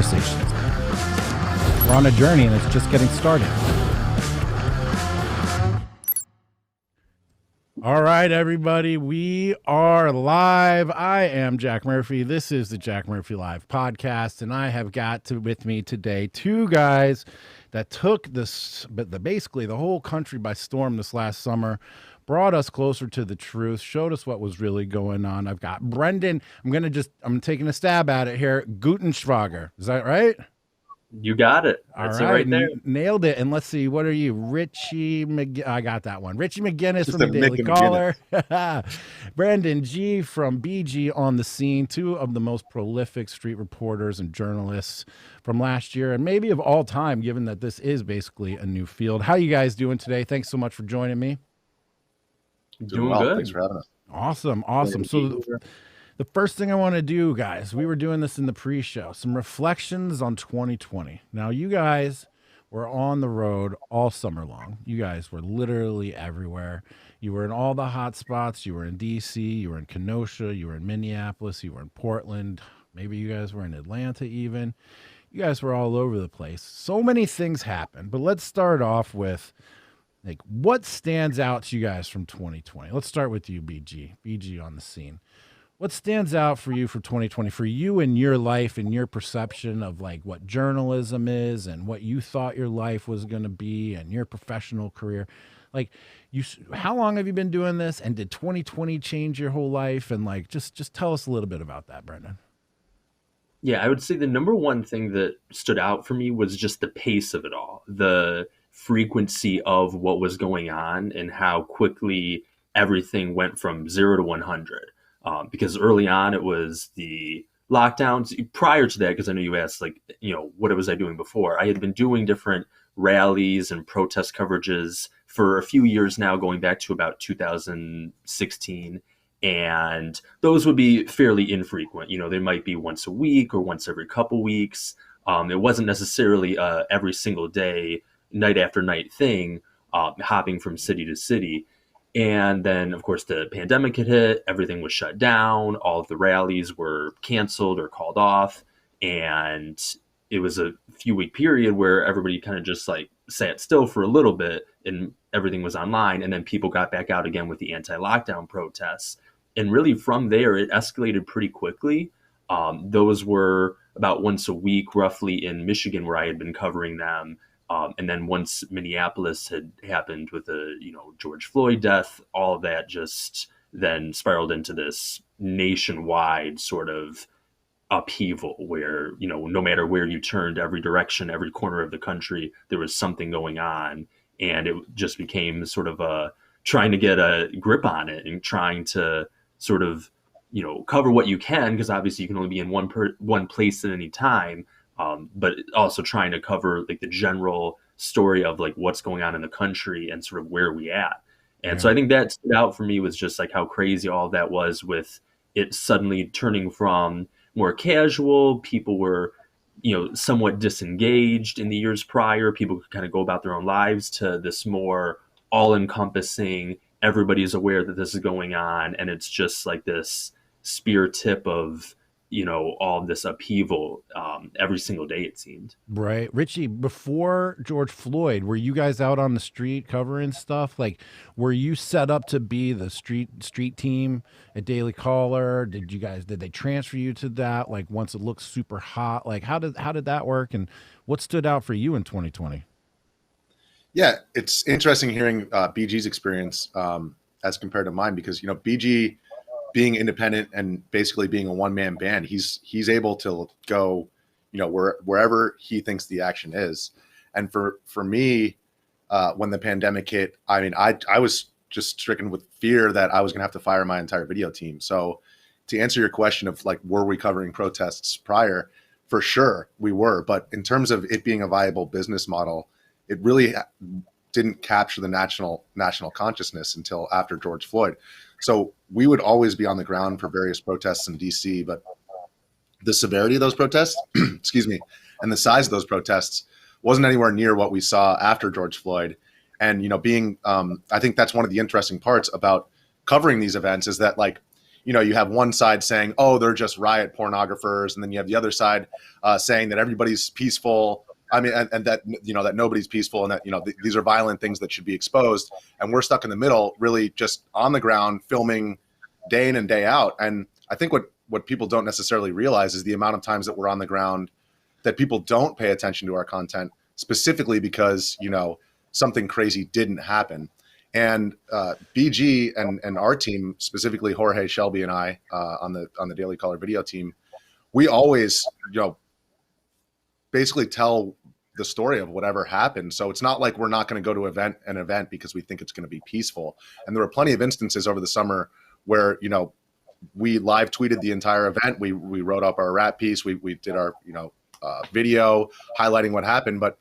conversations. We're on a journey and it's just getting started. All right, everybody, we are live. I am Jack Murphy. This is the Jack Murphy Live podcast, and I have got with me today two guys that took basically the whole country by storm this last summer, brought us closer to the truth, showed us what was really going on. I've got Brendan. I'm taking a stab at it here. Gutenschwager. Is that right? You got it. That's all right. There. Nailed it. And let's see, what are you? Richie I got that one. Richie McGinniss from the Daily Caller. Brandon G from BG on the Scene, two of the most prolific street reporters and journalists from last year and maybe of all time, given that this is basically a new field. How you guys doing today? Thanks so much for joining me. Doing well. Good. Thanks for having us. Awesome. So the first thing I want to do, guys, we were doing this in the pre-show, some reflections on 2020. Now, you guys were on the road all summer long. You guys were literally everywhere. You were in all the hot spots. You were in D.C., you were in Kenosha, you were in Minneapolis, you were in Portland. Maybe you guys were in Atlanta even. You guys were all over the place. So many things happened, but let's start off with what stands out to you guys from 2020? Let's start with you, BG on the Scene. What stands out for you for 2020, for you in your life and your perception of what journalism is and what you thought your life was going to be and your professional career? How long have you been doing this? And did 2020 change your whole life? And just tell us a little bit about that, Brendan. Yeah, I would say the number one thing that stood out for me was just the pace of it all, the frequency of what was going on and how quickly everything went from 0 to 100. Because early on it was the lockdowns. Prior to that, because I know you asked, what was I doing before? I had been doing different rallies and protest coverages for a few years now, going back to about 2016. And those would be fairly infrequent. They might be once a week or once every couple weeks. It wasn't necessarily every single day, night after night thing, hopping from city to city. And then, of course, the pandemic had hit. Everything was shut down. All of the rallies were canceled or called off. And it was a few-week period where everybody kind of just sat still for a little bit and everything was online. And then people got back out again with the anti-lockdown protests. And really from there, it escalated pretty quickly. Those were about once a week, roughly, in Michigan, where I had been covering them. And then once Minneapolis had happened with the, George Floyd death, all of that just then spiraled into this nationwide sort of upheaval where, no matter where you turned, every direction, every corner of the country, there was something going on. And it just became sort of trying to get a grip on it and trying to sort of, cover what you can, because obviously you can only be in one place at any time. But also trying to cover the general story of what's going on in the country and sort of where we at. And so I think that stood out for me was just how crazy all of that was, with it suddenly turning from more casual. People were, somewhat disengaged in the years prior. People could kind of go about their own lives, to this more all-encompassing, everybody's aware that this is going on. And it's just this spear tip of, all of this upheaval every single day, it seemed. Right. Richie, before George Floyd, were you guys out on the street covering stuff? Were you set up to be the street team at Daily Caller? Did they transfer you to that? Once it looked super hot, how did that work? And what stood out for you in 2020? Yeah, it's interesting hearing BG's experience as compared to mine, because, BG, being independent and basically being a one-man band, he's able to go, wherever he thinks the action is. And for me, when the pandemic hit, I was just stricken with fear that I was going to have to fire my entire video team. So to answer your question of were we covering protests prior, for sure we were. But in terms of it being a viable business model, it really didn't capture the national consciousness until after George Floyd. So we would always be on the ground for various protests in DC, but the severity of those protests, excuse me, and the size of those protests wasn't anywhere near what we saw after George Floyd. And, I think that's one of the interesting parts about covering these events, is that you have one side saying, oh, they're just riot pornographers. And then you have the other side saying that everybody's peaceful. I mean, and that, that nobody's peaceful, and that, these are violent things that should be exposed. And we're stuck in the middle, really just on the ground, filming day in and day out. And I think what people don't necessarily realize is the amount of times that we're on the ground that people don't pay attention to our content, specifically because, something crazy didn't happen. And BG and our team, specifically Jorge, Shelby, and I on the Daily Caller video team, we always, basically tell the story of whatever happened. So it's not like we're not going to go to an event because we think it's going to be peaceful. And there were plenty of instances over the summer where, we live tweeted the entire event. We wrote up our rap piece. We did our, video highlighting what happened. But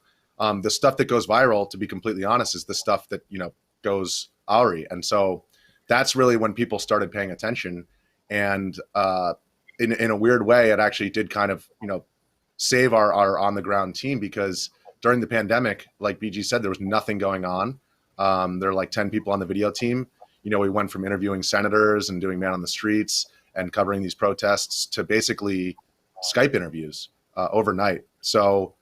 the stuff that goes viral, to be completely honest, is the stuff that, goes Auri. And so that's really when people started paying attention. And in a weird way, it actually did kind of, save our on the ground team, because during the pandemic, like BG said, there was nothing going on. There are like 10 people on the video team. We went from interviewing senators and doing man on the streets and covering these protests to basically Skype interviews overnight. So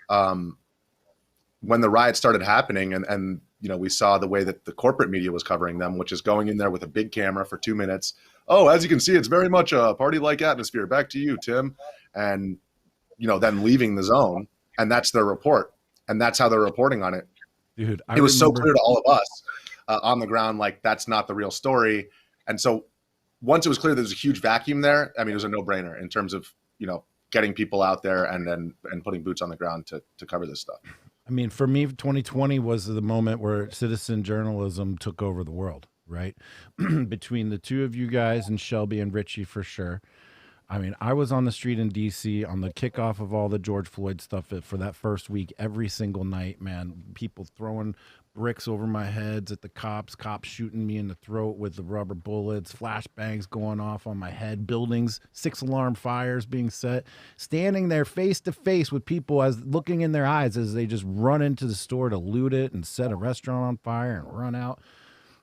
when the riots started happening and we saw the way that the corporate media was covering them, which is going in there with a big camera for 2 minutes. Oh, as you can see, it's very much a party-like atmosphere. Back to you, Tim. And, then leaving the zone. And that's their report. And that's how they're reporting on it. Dude, it was so clear to all of us on the ground, like, that's not the real story. And so once it was clear there's a huge vacuum there, I mean, it was a no-brainer in terms of, getting people out there and putting boots on the ground to cover this stuff. I mean, for me, 2020 was the moment where citizen journalism took over the world, right? Between the two of you guys and Shelby and Richie, for sure. I mean, I was on the street in D.C. on the kickoff of all the George Floyd stuff for that first week, every single night, man. People throwing bricks over my heads at the cops shooting me in the throat with the rubber bullets, flashbangs going off on my head, buildings, 6-alarm fires being set, standing there face to face with people as looking in their eyes as they just run into the store to loot it and set a restaurant on fire and run out.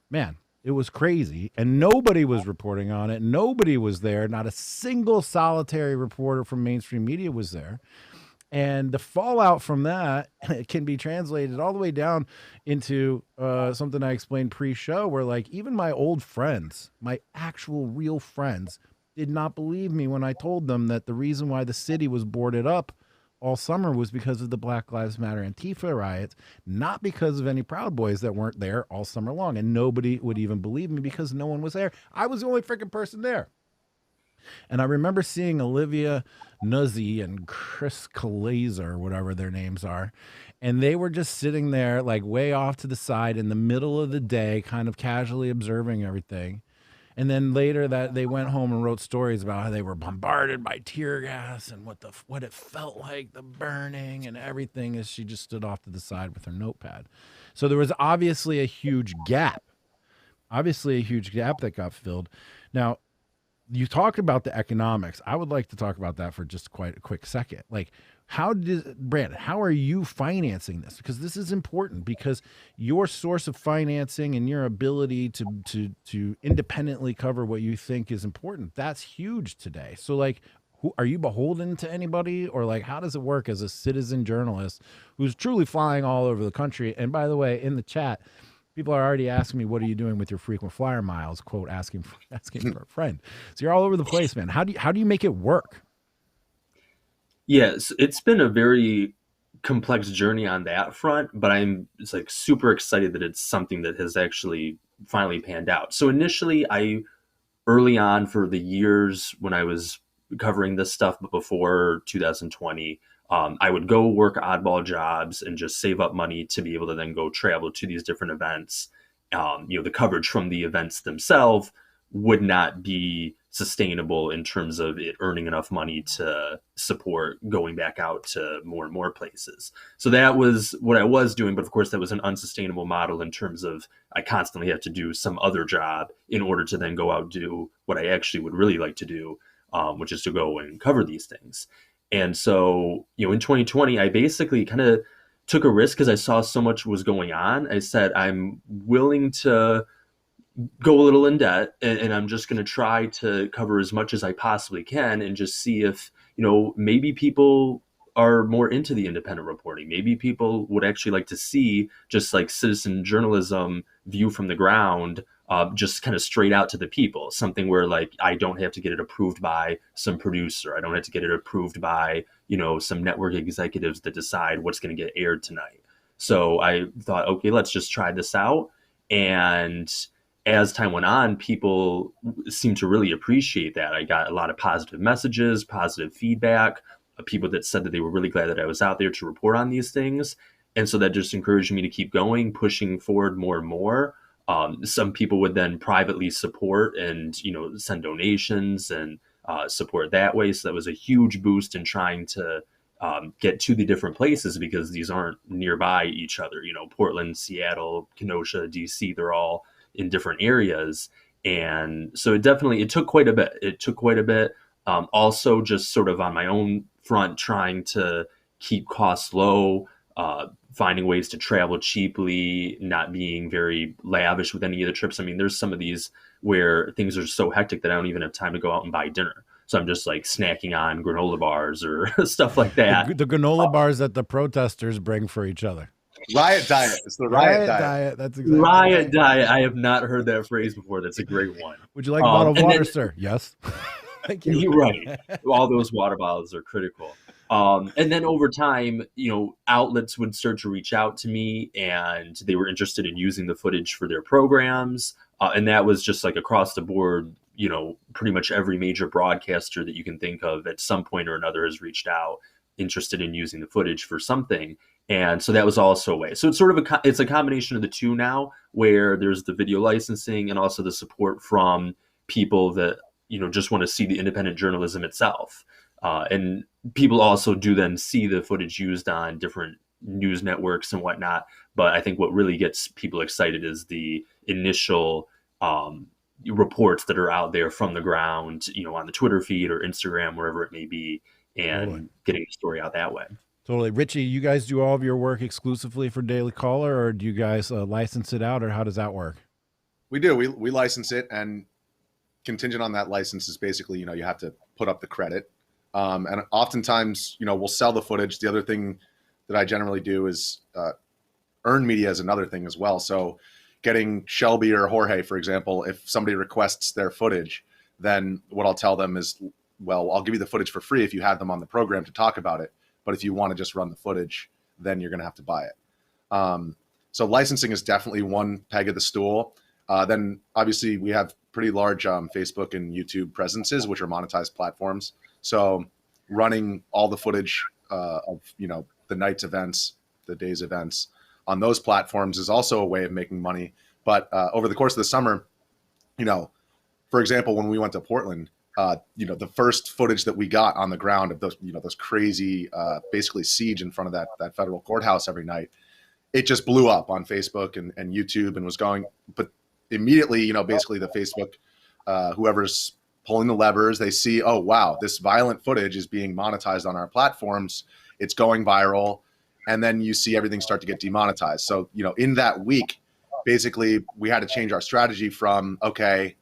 Man, it was crazy, and nobody was reporting on it. Nobody was there. Not a single solitary reporter from mainstream media was there. And the fallout from that can be translated all the way down into something I explained pre-show, where like even my old friends, my actual real friends, did not believe me when I told them that the reason why the city was boarded up all summer was because of the Black Lives Matter Antifa riots, not because of any Proud Boys that weren't there all summer long. And nobody would even believe me because no one was there. I was the only freaking person there. And I remember seeing Olivia Nuzzi and Chris Kalazer, or whatever their names are. And they were just sitting there like way off to the side in the middle of the day, kind of casually observing everything. And then later that they went home and wrote stories about how they were bombarded by tear gas and what it felt like, the burning and everything, as she just stood off to the side with her notepad. So there was obviously a huge gap that got filled. Now, you talked about the economics. I would like to talk about that for just quite a quick second. Like, Brandon, how are you financing this? Because this is important, because your source of financing and your ability to independently cover what you think is important, that's huge today. So like, are you beholden to anybody, or like, how does it work as a citizen journalist who's truly flying all over the country? And by the way, in the chat, people are already asking me, what are you doing with your frequent flyer miles? Quote, asking for a friend. So you're all over the place, man. How do you make it work? Yes, it's been a very complex journey on that front, but I'm just like super excited that it's something that has actually finally panned out. So initially, early on for the years when I was covering this stuff, but before 2020, I would go work oddball jobs and just save up money to be able to then go travel to these different events. The coverage from the events themselves would not be sustainable in terms of it earning enough money to support going back out to more and more places. So that was what I was doing. But of course, that was an unsustainable model in terms of I constantly have to do some other job in order to then go out and do what I actually would really like to do, which is to go and cover these things. And so, in 2020, I basically kind of took a risk because I saw so much was going on. I said, I'm willing to go a little in debt, and I'm just going to try to cover as much as I possibly can and just see if, maybe people are more into the independent reporting. Maybe people would actually like to see just like citizen journalism view from the ground, just kind of straight out to the people, something where like I don't have to get it approved by some producer. I don't have to get it approved by, some network executives that decide what's going to get aired tonight. So I thought, okay, let's just try this out. And as time went on, people seemed to really appreciate that. I got a lot of positive messages, positive feedback, people that said that they were really glad that I was out there to report on these things. And so that just encouraged me to keep going, pushing forward more and more. Some people would then privately support and, send donations and support that way. So that was a huge boost in trying to get to the different places, because these aren't nearby each other. Portland, Seattle, Kenosha, DC, they're all in different areas. And so it took quite a bit. Also just sort of on my own front, trying to keep costs low, finding ways to travel cheaply, not being very lavish with any of the trips. I mean, there's some of these where things are so hectic that I don't even have time to go out and buy dinner. So I'm just like snacking on granola bars or stuff like that. The granola bars that the protesters bring for each other. Riot diet. It's the riot diet. That's exactly Riot right. Diet. I have not heard that phrase before. That's a great one. Would you like a bottle of water, sir? Yes. Thank you. You're right. All those water bottles are critical. And then over time, outlets would start to reach out to me, and they were interested in using the footage for their programs. And that was just like across the board, pretty much every major broadcaster that you can think of at some point or another has reached out, interested in using the footage for something. And so that was also a way. So it's sort of it's a combination of the two now, where there's the video licensing and also the support from people that, just want to see the independent journalism itself. And people also do then see the footage used on different news networks and whatnot. But I think what really gets people excited is the initial reports that are out there from the ground, on the Twitter feed or Instagram, wherever it may be, and getting the story out that way. Totally. Richie, you guys do all of your work exclusively for Daily Caller, or do you guys license it out, or how does that work? We do. We license it, and contingent on that license is basically, you have to put up the credit. And oftentimes, we'll sell the footage. The other thing that I generally do is earned media is another thing as well. So getting Shelby or Jorge, for example, if somebody requests their footage, then what I'll tell them is, well, I'll give you the footage for free if you have them on the program to talk about it. But if you want to just run the footage, then you're going to have to buy it. So licensing is definitely one peg of the stool. Then obviously we have pretty large Facebook and YouTube presences, which are monetized platforms. So running all the footage of, the night's events, the day's events on those platforms is also a way of making money. But over the course of the summer, for example, when we went to Portland, the first footage that we got on the ground of those, those crazy, basically siege in front of that federal courthouse every night, it just blew up on Facebook and YouTube and was going. But immediately, basically the Facebook, whoever's pulling the levers, they see, oh, wow, this violent footage is being monetized on our platforms. It's going viral. And then you see everything start to get demonetized. So, in that week, basically we had to change our strategy from, okay,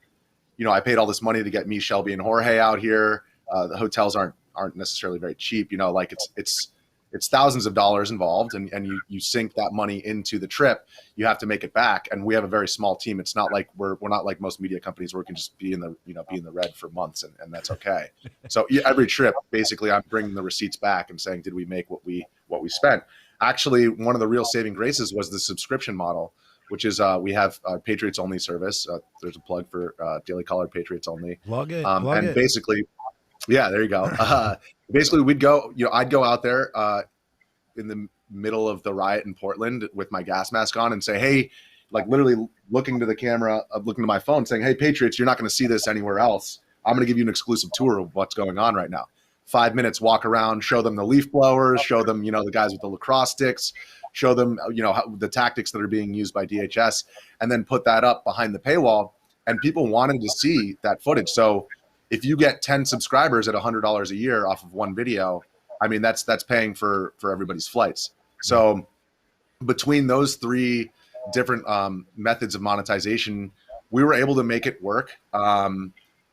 I paid all this money to get me, Shelby, and Jorge out here. The hotels aren't necessarily very cheap. Like it's thousands of dollars involved, and you sink that money into the trip. You have to make it back, and we have a very small team. It's not like we're not like most media companies where we can just be in the red for months, and that's okay. So every trip, basically, I'm bringing the receipts back and saying, did we make what we spent? Actually, one of the real saving graces was the subscription model, which is we have a Patriots Only service. There's a plug for Daily Caller Patriots Only. Plug it. Basically, yeah, there you go. Basically, I'd go out there in the middle of the riot in Portland with my gas mask on and say, hey, like literally looking to the camera, looking to my phone saying, hey, Patriots, you're not going to see this anywhere else. I'm going to give you an exclusive tour of what's going on right now. 5 minutes, walk around, show them the leaf blowers, show them, the guys with the lacrosse sticks, show them, the tactics that are being used by DHS, and then put that up behind the paywall. And people wanted to see that footage. So if you get 10 subscribers at $100 a year off of one video, I mean, that's paying for everybody's flights. So between those three different methods of monetization, we were able to make it work.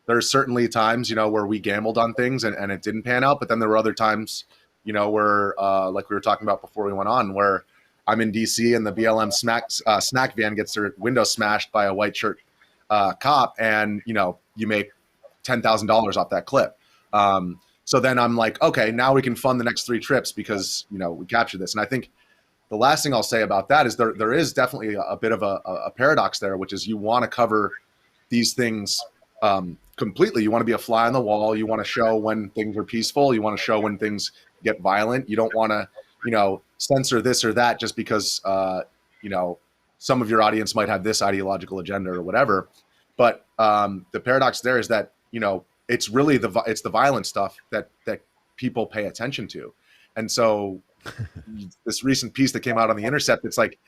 There's certainly times, you know, where we gambled on things and it didn't pan out. But then there were other times, you know, where like we were talking about before we went on, where I'm in DC and the BLM snack van gets their window smashed by a white shirt cop, and you know, you make $10,000 off that clip. So then I'm like, okay, now we can fund the next 3 trips because, you know, we captured this. And I think the last thing I'll say about that is there is definitely a bit of a paradox there, which is you want to cover these things completely. You want to be a fly on the wall. You want to show when things are peaceful. You want to show when things get violent. You don't want to, you know, censor this or that just because, you know, some of your audience might have this ideological agenda or whatever. But the paradox there is that, you know, it's really it's the violent stuff that people pay attention to. And so this recent piece that came out on The Intercept, it's like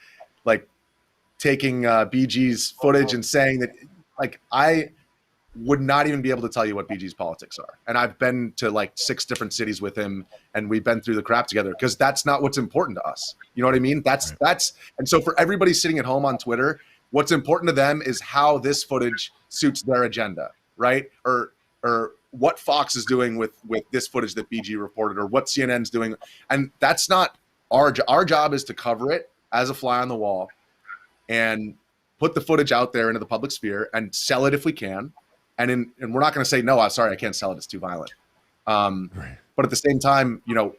taking BG's footage and saying that, like, I would not even be able to tell you what BG's politics are. And I've been to like 6 different cities with him, and we've been through the crap together because that's not what's important to us. You know what I mean? That's and so for everybody sitting at home on Twitter, what's important to them is how this footage suits their agenda, right? Or what Fox is doing with this footage that BG reported, or what CNN's doing. And that's not our job is to cover it as a fly on the wall and put the footage out there into the public sphere and sell it if we can. And we're not going to say, no, I'm sorry, I can't sell it, it's too violent. Right. But at the same time, you know,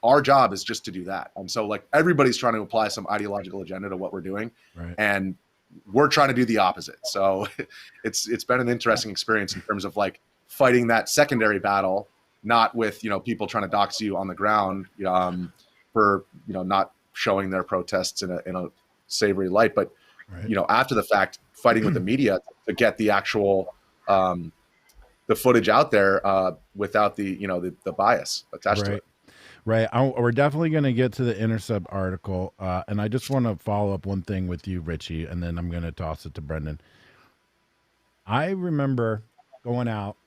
our job is just to do that. And so like everybody's trying to apply some ideological agenda to what we're doing. Right. And we're trying to do the opposite. So it's been an interesting experience in terms of like fighting that secondary battle, not with, you know, people trying to dox you on the ground for, you know, not showing their protests in a savory light, but, right, you know, after the fact, fighting with the media to get the actual, the footage out there without the, you know, the bias attached to it. Right. We're definitely going to get to the Intercept article. And I just want to follow up one thing with you, Richie, and then I'm going to toss it to Brendan. I remember going out,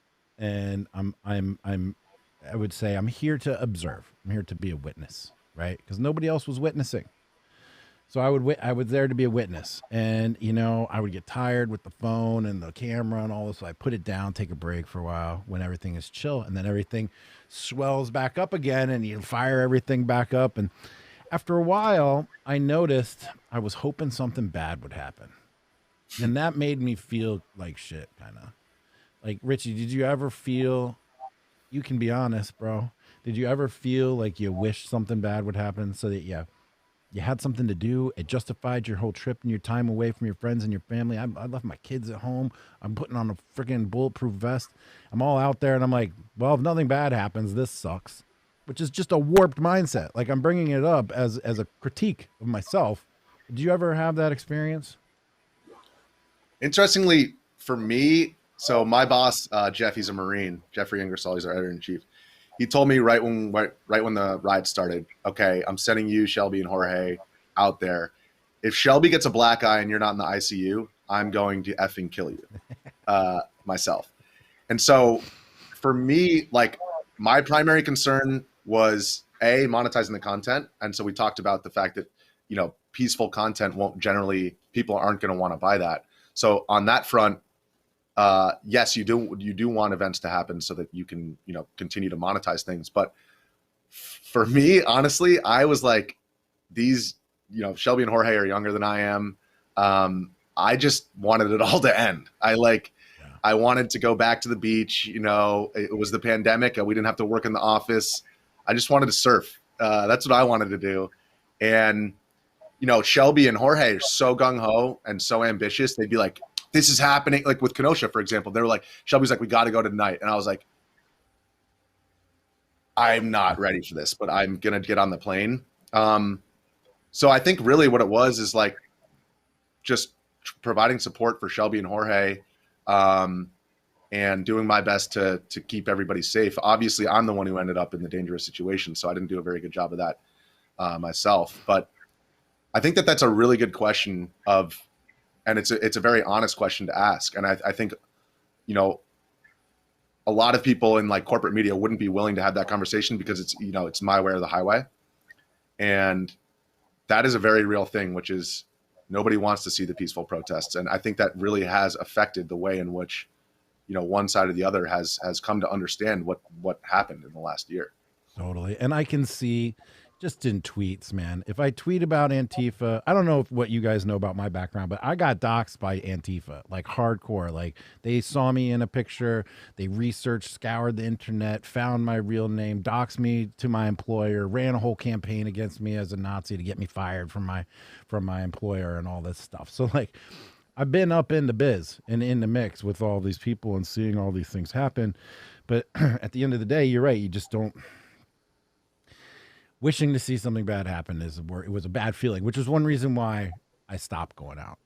and I would say I'm here to observe. I'm here to be a witness, right? Because nobody else was witnessing. So I was there to be a witness, and you know, I would get tired with the phone and the camera and all this. So I put it down, take a break for a while when everything is chill, and then everything swells back up again, and you fire everything back up. And after a while, I noticed I was hoping something bad would happen, and that made me feel like shit, kind of. Like, Richie, did you ever feel? You can be honest, bro. Did you ever feel like you wish something bad would happen so that you had something to do? It justified your whole trip and your time away from your friends and your family. I left my kids at home. I'm putting on a freaking bulletproof vest. I'm all out there, and I'm like, well, if nothing bad happens, this sucks, which is just a warped mindset. Like, I'm bringing it up as a critique of myself. Did you ever have that experience? Interestingly, for me, so my boss, Jeff, he's a Marine. Jeffrey Ingersoll, he's our editor-in-chief. He told me right when the ride started, okay, I'm sending you, Shelby, and Jorge out there. If Shelby gets a black eye and you're not in the ICU, I'm going to effing kill you myself. And so for me, like, my primary concern was monetizing the content. And so we talked about the fact that, you know, peaceful content people aren't going to want to buy that. So on that front, yes, you do want events to happen so that you can, you know, continue to monetize things. But for me, honestly, I was like, these, you know, Shelby and Jorge are younger than I am. I just wanted it all to end. I wanted to go back to the beach. You know, it was the pandemic. We didn't have to work in the office. I just wanted to surf. That's what I wanted to do. And, you know, Shelby and Jorge are so gung-ho and so ambitious. They'd be like, this is happening. Like with Kenosha, for example, they were like, Shelby's like, we got to go tonight. And I was like, I'm not ready for this, but I'm going to get on the plane. So I think really what it was is like just providing support for Shelby and Jorge, and doing my best to keep everybody safe. Obviously, I'm the one who ended up in the dangerous situation, so I didn't do a very good job of that myself. But I think that's a really good question and it's a very honest question to ask. And I think, you know, a lot of people in like corporate media wouldn't be willing to have that conversation because it's, you know, it's my way or the highway. And that is a very real thing, which is Nobody wants to see the peaceful protests. And I think that really has affected the way in which, one side or the other has come to understand what happened in the last year. Totally. And I can see just in tweets, man, if I tweet about Antifa, I don't know what you guys know about my background, but I got doxxed by Antifa, like hardcore. Like they saw me in a picture, they researched, scoured the internet, found my real name, doxed me to my employer, ran a whole campaign against me as a Nazi to get me fired from my employer and all this stuff. So like I've been up in the biz and in the mix with all these people and seeing all these things happen. But at the end of the day, you're right. You just don't. Wishing to see something bad happen it was a bad feeling, which was one reason why I stopped going out.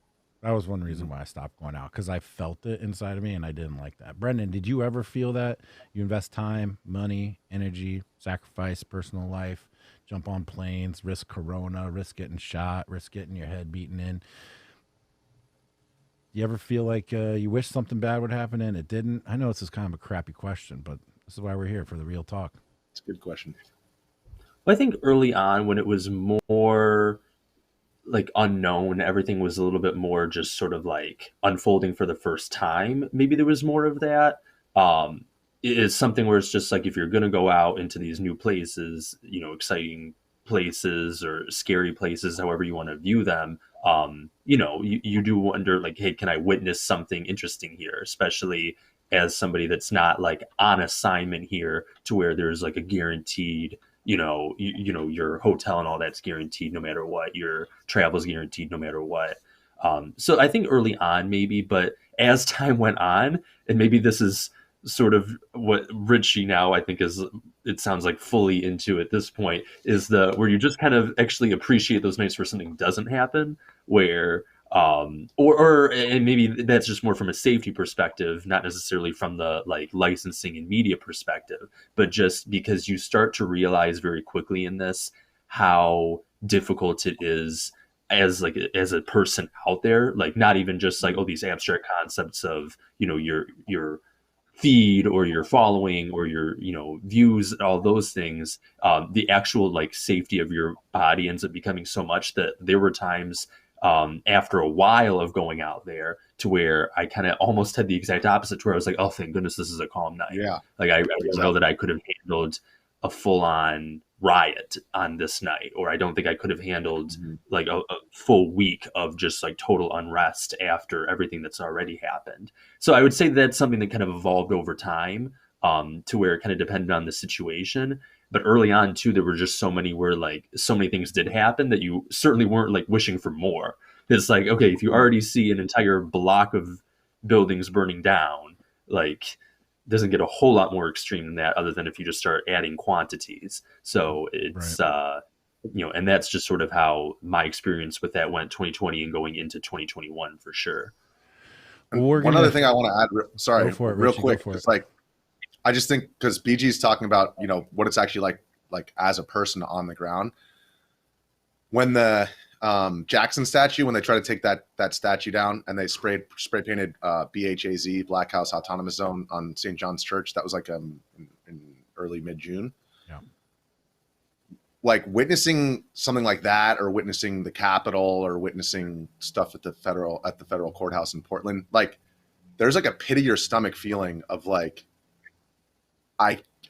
That was one reason why I stopped going out, because I felt it inside of me and I didn't like that. Brendan, did you ever feel that? You invest time, money, energy, sacrifice personal life, jump on planes, risk corona, risk getting shot, risk getting your head beaten in. Do you ever feel like you wish something bad would happen and it didn't? I know this is kind of a crappy question, but this is why we're here, for the real talk. It's a good question. I think early on, when it was more like unknown, everything was a little bit more just sort of like unfolding for the first time. Maybe there was more of that. It is something where it's just like, if you're going to go out into these new places, exciting places or scary places, however you want to view them, you do wonder, like, hey, can I witness something interesting here? Especially as somebody that's not like on assignment here, to where there's like a guaranteed, your hotel and all that's guaranteed no matter what, your travel is guaranteed no matter what. So I think early on maybe, but as time went on, and maybe this is sort of what Richie now I think it sounds like fully into at this point, is where you just kind of actually appreciate those nights where something doesn't happen, where and maybe that's just more from a safety perspective, not necessarily from the like licensing and media perspective, but just because you start to realize very quickly in this how difficult it is as a person out there, like not even just like, these abstract concepts of, your feed or your following or your, views, all those things. The actual like safety of your body ends up becoming so much that there were times after a while of going out there to where I kind of almost had the exact opposite, to where I was like, oh, thank goodness this is a calm night. Yeah. Like I don't know that I could have handled a full-on riot on this night, or I don't think I could have handled like a full week of just like total unrest after everything that's already happened. So I would say that's something that kind of evolved over time, to where it kind of depended on the situation. But early on too, there were just so many where like so many things did happen that you certainly weren't like wishing for more. It's like, okay, if you already see an entire block of buildings burning down, like doesn't get a whole lot more extreme than that, other than if you just start adding quantities. So it's, right. And that's just sort of how my experience with that went 2020 and going into 2021 for sure. One other thing I want to add, sorry, real Richie, quick. It's like, I just think because BG's talking about, what it's actually like as a person on the ground. When the Jackson statue, when they try to take that statue down and they spray painted BHAZ, Black House Autonomous Zone, on St. John's Church, that was like in early mid-June. Yeah. Like witnessing something like that, or witnessing the Capitol, or witnessing stuff at the federal courthouse in Portland, like there's like a pit of your stomach feeling of like,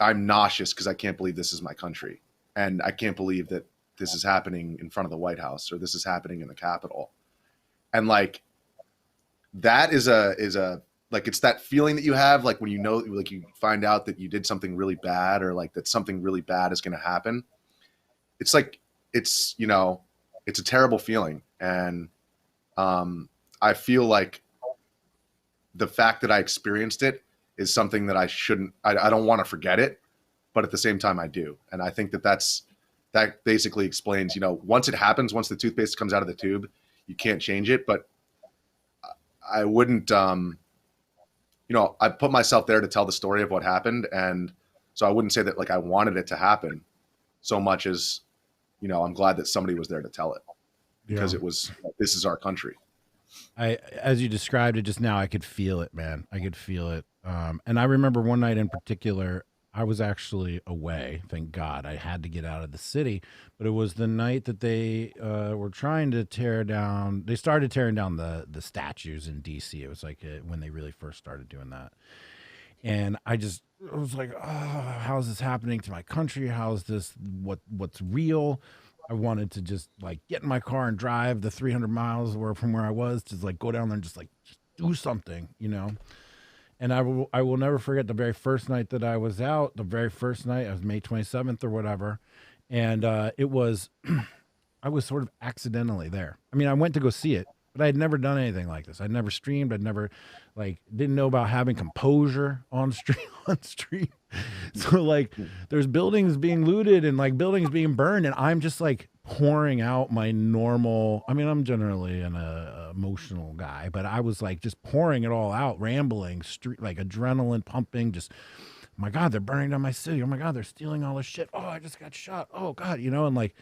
I'm nauseous because I can't believe this is my country, and I can't believe that this is happening in front of the White House, or this is happening in the Capitol. And like, that is like, it's that feeling that you have, like when like you find out that you did something really bad, or like that something really bad is going to happen. It's like, it's a terrible feeling. And I feel like the fact that I experienced it is something that I don't want to forget it, but at the same time I do. And I think that basically explains, once it happens, once the toothpaste comes out of the tube, you can't change it. But I wouldn't, I put myself there to tell the story of what happened. And so I wouldn't say that like I wanted it to happen so much as, I'm glad that somebody was there to tell it, because this is our country. As you described it just now, I could feel it, man. I could feel it. And I remember one night in particular, I was actually away. Thank God. I had to get out of the city, but it was the night that they were trying to tear down. They started tearing down the statues in DC. It was like when they really first started doing that, and I was like, oh, how is this happening to my country? How is this what's real? I wanted to just like get in my car and drive the 300 miles from where I was to like go down there and just do something, you know. And I will never forget the very first night that I was out. The very first night, it was May 27th or whatever, and it was I was sort of accidentally there. I mean, I went to go see it, but I had never done anything like this. I'd never streamed. I'd never didn't know about having composure on stream on stream. So like there's buildings being looted and like buildings being burned, and I'm just like pouring out my normal. I mean, I'm generally an emotional guy, but I was like just pouring it all out, rambling, like adrenaline pumping, just oh my God, they're burning down my city. Oh my God, they're stealing all this shit. Oh, I just got shot. Oh God, you know, and like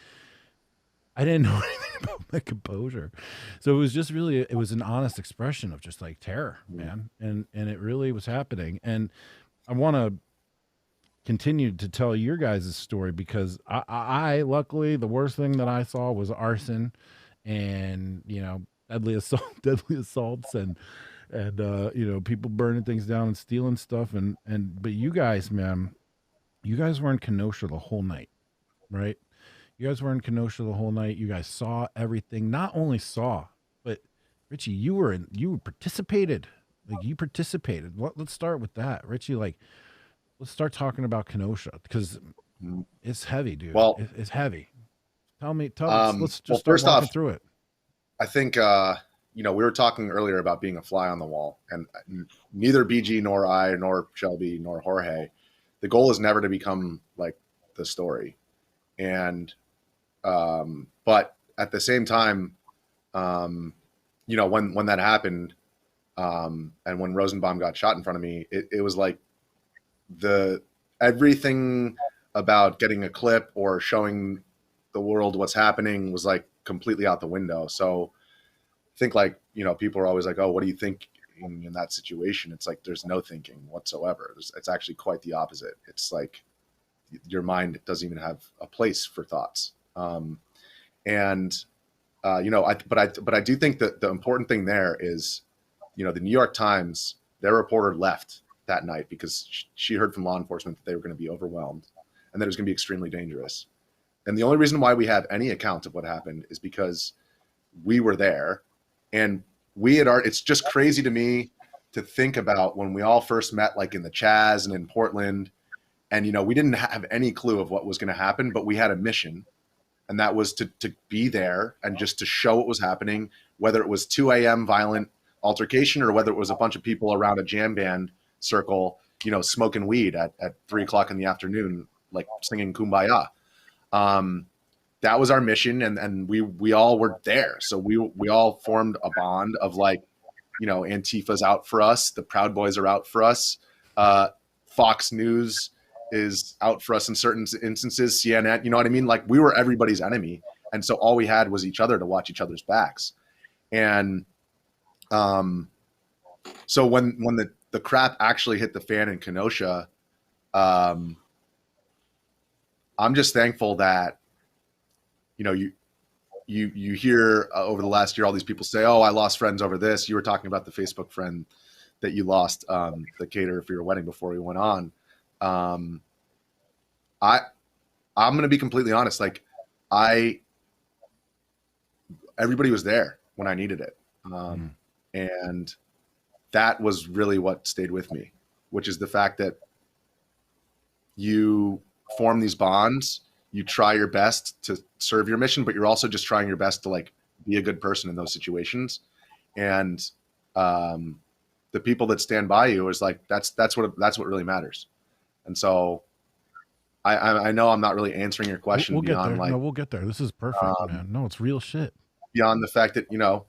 I didn't know anything about my composure. So it was just really, it was an honest expression of just like terror, man. And it really was happening. And I want to continue to tell your guys' story because I luckily, the worst thing that I saw was arson and, you know, deadly assaults and you know, people burning things down and stealing stuff. But you guys, man, you guys were in Kenosha the whole night, right? You guys were in Kenosha the whole night. You guys saw everything. Not only saw, but Richie, you participated. Like you participated. Let's start with that, Richie. Like, let's start talking about Kenosha because it's heavy, dude. Well, it's heavy. Tell me. Let's just first start walking off, through it. I think you know, we were talking earlier about being a fly on the wall, and neither BG nor I nor Shelby nor Jorge, the goal is never to become like the story, and but at the same time, you know, when that happened, and when Rosenbaum got shot in front of me, it was like everything about getting a clip or showing the world what's happening was like completely out the window. So I think like, you know, people are always like, oh, what do you think in that situation? It's like, there's no thinking whatsoever. It's actually quite the opposite. It's like your mind doesn't even have a place for thoughts. You know, but I do think that the important thing there is, you know, the New York Times, their reporter left that night because she heard from law enforcement that they were going to be overwhelmed and that it was going to be extremely dangerous. And the only reason why we have any account of what happened is because we were there and it's just crazy to me to think about when we all first met, like in the Chaz and in Portland. And, you know, we didn't have any clue of what was going to happen, but we had a mission. And that was to be there and just to show what was happening, whether it was 2 a.m. violent altercation or whether it was a bunch of people around a jam band circle, you know, smoking weed at 3 o'clock in the afternoon, like singing Kumbaya. That was our mission. And we all were there. So we all formed a bond of like, you know, Antifa's out for us. The Proud Boys are out for us. Fox News is out for us in certain instances. CNN, you know what I mean? Like we were everybody's enemy. And so all we had was each other to watch each other's backs. And so when the crap actually hit the fan in Kenosha, I'm just thankful that, you know, you hear over the last year, all these people say, oh, I lost friends over this. You were talking about the Facebook friend that you lost, the caterer for your wedding before we went on. I'm going to be completely honest. Like everybody was there when I needed it. And that was really what stayed with me, which is the fact that you form these bonds, you try your best to serve your mission, but you're also just trying your best to like be a good person in those situations. And, the people that stand by you is like, that's what really matters. And so I know I'm not really answering your question we'll beyond get there. like, No, we'll get there. This is perfect, man. No, it's real shit. Beyond the fact that, you know,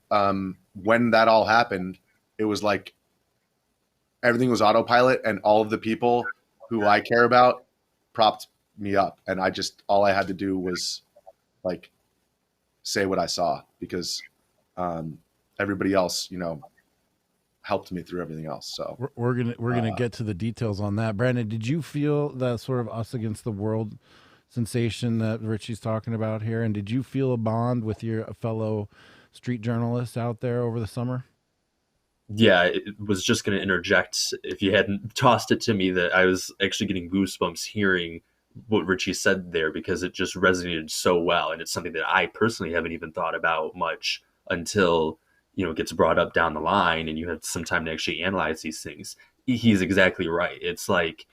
when that all happened, it was like everything was autopilot and all of the people who I care about propped me up. And all I had to do was like say what I saw because everybody else, you know, helped me through everything else. So we're gonna get to the details on that. Brandon, did you feel that sort of us against the world sensation that Richie's talking about here, and did you feel a bond with your fellow street journalists out there over the summer? Yeah, it was just going to interject if you hadn't tossed it to me that I was actually getting goosebumps hearing what Richie said there, because it just resonated so well. And it's something that I personally haven't even thought about much until, it gets brought up down the line and you have some time to actually analyze these things. He's exactly right. It's like,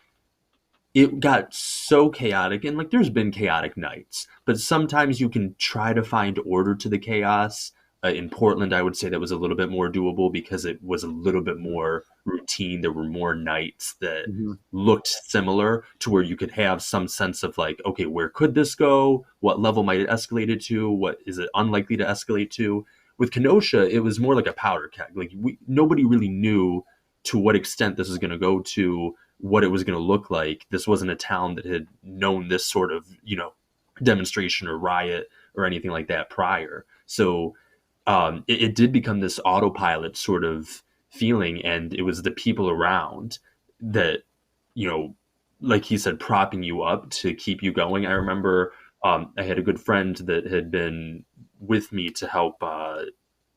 it got so chaotic, and like there's been chaotic nights, but sometimes you can try to find order to the chaos. In Portland, I would say that was a little bit more doable because it was a little bit more routine. There were more nights that looked similar to where you could have some sense of like, okay, where could this go? What level might it escalate it to? What is it unlikely to escalate to? With Kenosha, it was more like a powder keg. Like nobody really knew to what extent this is going to go to, what it was going to look like. This wasn't a town that had known this sort of, demonstration or riot or anything like that prior. So it did become this autopilot sort of feeling, and it was the people around that, like he said, propping you up to keep you going. I remember I had a good friend that had been with me to help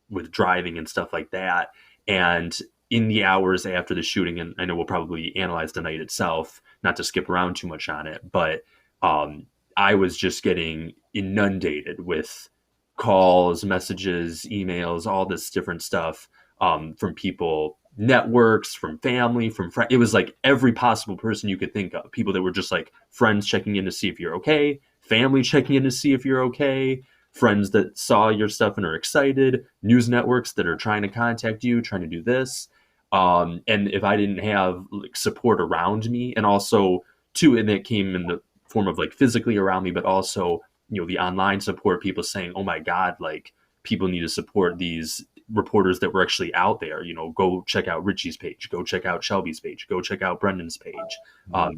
with driving and stuff like that. And in the hours after the shooting, and I know we'll probably analyze the night itself, not to skip around too much on it, but I was just getting inundated with calls, messages, emails, all this different stuff from people, networks, from family, from friends. It was like every possible person you could think of. People that were just like friends checking in to see if you're okay, family checking in to see if you're okay, friends that saw your stuff and are excited, news networks that are trying to contact you, trying to do this. And if I didn't have like support around me, and also too, and it came in the form of like physically around me, but also, the online support, people saying, oh my God, like people need to support these reporters that were actually out there, go check out Richie's page, go check out Shelby's page, go check out Brendan's page.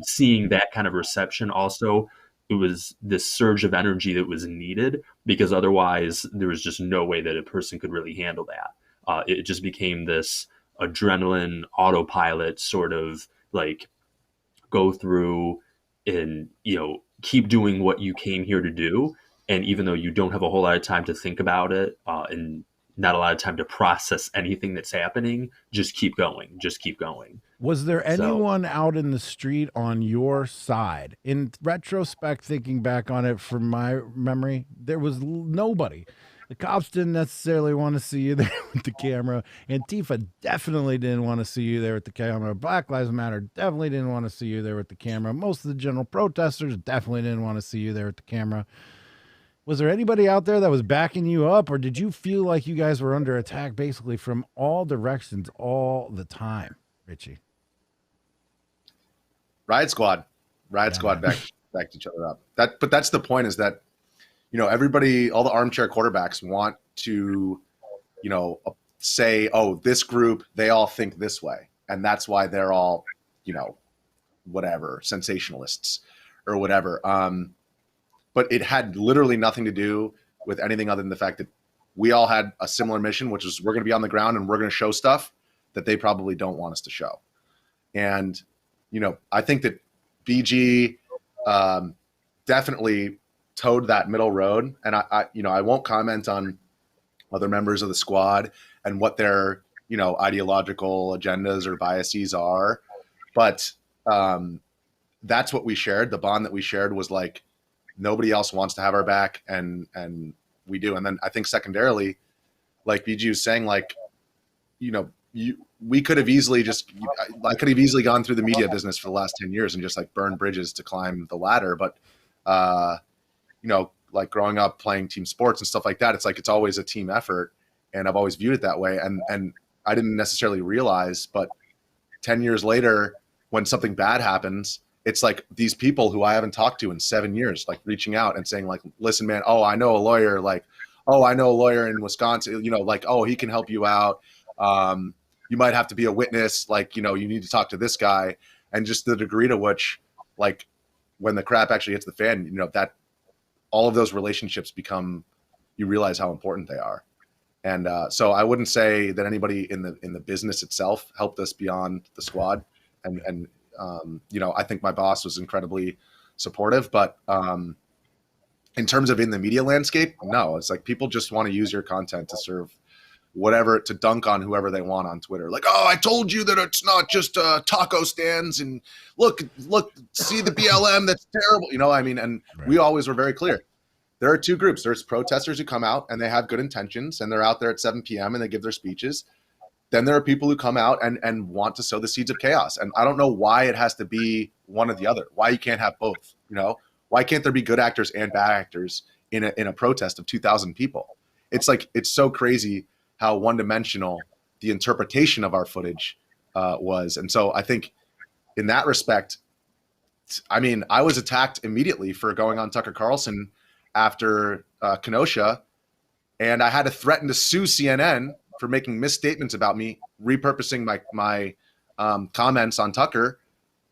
Seeing that kind of reception also, it was this surge of energy that was needed, because otherwise there was just no way that a person could really handle that. It just became this adrenaline autopilot sort of like go through and, keep doing what you came here to do. And even though you don't have a whole lot of time to think about it and not a lot of time to process anything that's happening, just keep going. Just keep going. Was there anyone out in the street on your side? In retrospect, thinking back on it from my memory, there was nobody. The cops didn't necessarily want to see you there with the camera. Antifa definitely didn't want to see you there with the camera. Black Lives Matter definitely didn't want to see you there with the camera. Most of the general protesters definitely didn't want to see you there with the camera. Was there anybody out there that was backing you up, or did you feel like you guys were under attack basically from all directions all the time, Richie? Riot Squad backed each other up. But that's the point, is that, everybody, all the armchair quarterbacks want to, say, oh, this group, they all think this way. And that's why they're all, whatever, sensationalists or whatever. But it had literally nothing to do with anything other than the fact that we all had a similar mission, which is we're going to be on the ground and we're going to show stuff that they probably don't want us to show. And, I think that BG definitely towed that middle road. And I won't comment on other members of the squad and what their, ideological agendas or biases are. But that's what we shared. The bond that we shared was like, nobody else wants to have our back, and we do. And then I think secondarily, like BG was saying, like, we could have easily I could have easily gone through the media business for the last 10 years and just like burned bridges to climb the ladder. But, like growing up playing team sports and stuff like that, it's like, it's always a team effort. And I've always viewed it that way. And I didn't necessarily realize, but 10 years later, when something bad happens, it's like these people who I haven't talked to in 7 years, like reaching out and saying like, listen, man, oh, I know a lawyer, like, oh, I know a lawyer in Wisconsin, like, oh, he can help you out. You might have to be a witness. Like, you need to talk to this guy. And just the degree to which, like, when the crap actually hits the fan, that all of those relationships become, you realize how important they are. And so I wouldn't say that anybody in the business itself helped us beyond the squad. And you know, I think my boss was incredibly supportive, but in terms of in the media landscape, no, it's like people just want to use your content to serve whatever, to dunk on whoever they want on Twitter. Like, oh, I told you that it's not just taco stands, and look, see the BLM, that's terrible. You know, I mean, and we always were very clear. There are two groups. There's protesters who come out and they have good intentions and they're out there at 7 p.m. and they give their speeches. Then there are people who come out and want to sow the seeds of chaos. And I don't know why it has to be one or the other, why you can't have both, you know? Why can't there be good actors and bad actors in a protest of 2,000 people? It's like, it's so crazy how one-dimensional the interpretation of our footage was. And so I think in that respect, I mean, I was attacked immediately for going on Tucker Carlson after Kenosha, and I had to threaten to sue CNN for making misstatements about me, repurposing my comments on Tucker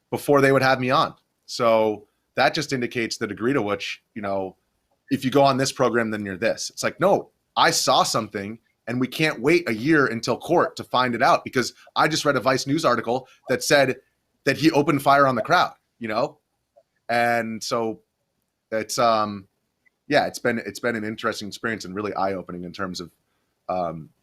before they would have me on. So that just indicates the degree to which, you know, if you go on this program, then you're this. It's like, no, I saw something and we can't wait a year until court to find it out, because I just read a Vice News article that said that he opened fire on the crowd, you know? And so it's, yeah, it's been an interesting experience and really eye-opening in terms of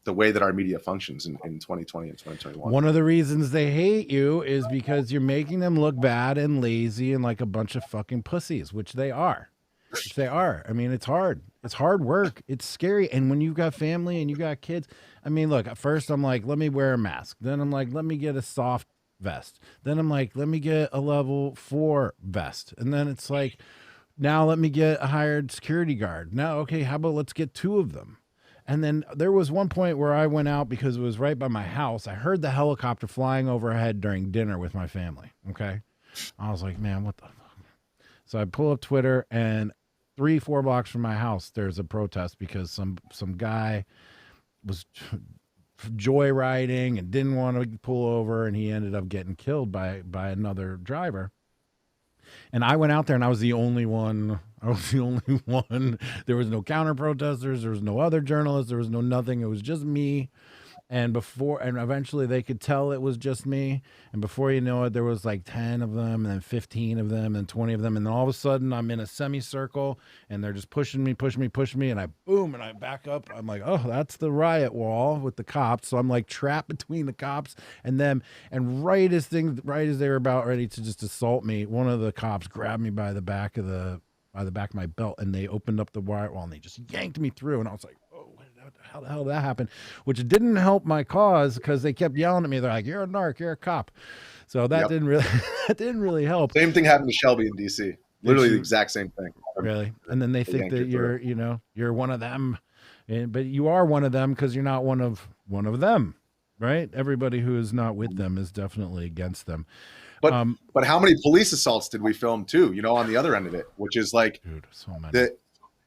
the way that our media functions in 2020 and 2021. One of the reasons they hate you is because you're making them look bad and lazy and like a bunch of fucking pussies, which they are. I mean, it's hard. It's hard work. It's scary. And when you've got family and you got kids, I mean, look, at first I'm like, let me wear a mask. Then I'm like, let me get a soft vest. Then I'm like, let me get a level 4 vest. And then it's like, now let me get a hired security guard. Now, okay, how about let's get 2 of them? And then there was one point where I went out because it was right by my house. I heard the helicopter flying overhead during dinner with my family. Okay. I was like, man, what the fuck? So I pull up Twitter, and 3-4 blocks from my house, there's a protest because some guy was joyriding and didn't want to pull over, and he ended up getting killed by another driver. And I went out there and I was the only one. There was no counter protesters. There was no other journalists. There was no nothing. It was just me. And eventually they could tell it was just me. And before you know it, there was like 10 of them, and then 15 of them, and 20 of them. And then all of a sudden I'm in a semicircle and they're just pushing me. And I boom, and I back up. I'm like, oh, that's the riot wall with the cops. So I'm like trapped between the cops and them. And right as they were about ready to just assault me, one of the cops grabbed me by the back of my belt, and they opened up the riot wall and they just yanked me through. And I was like, how the hell did that happen? Which didn't help my cause, because they kept yelling at me. They're like, you're a narc, you're a cop. So that didn't really help. Same thing happened to Shelby in DC. Literally the exact same thing. Really? And then they think that you're one of them. But you are one of them because you're not one of them, right? Everybody who is not with them is definitely against them. But how many police assaults did we film too, you know, on the other end of it, which is like, dude, so many. That,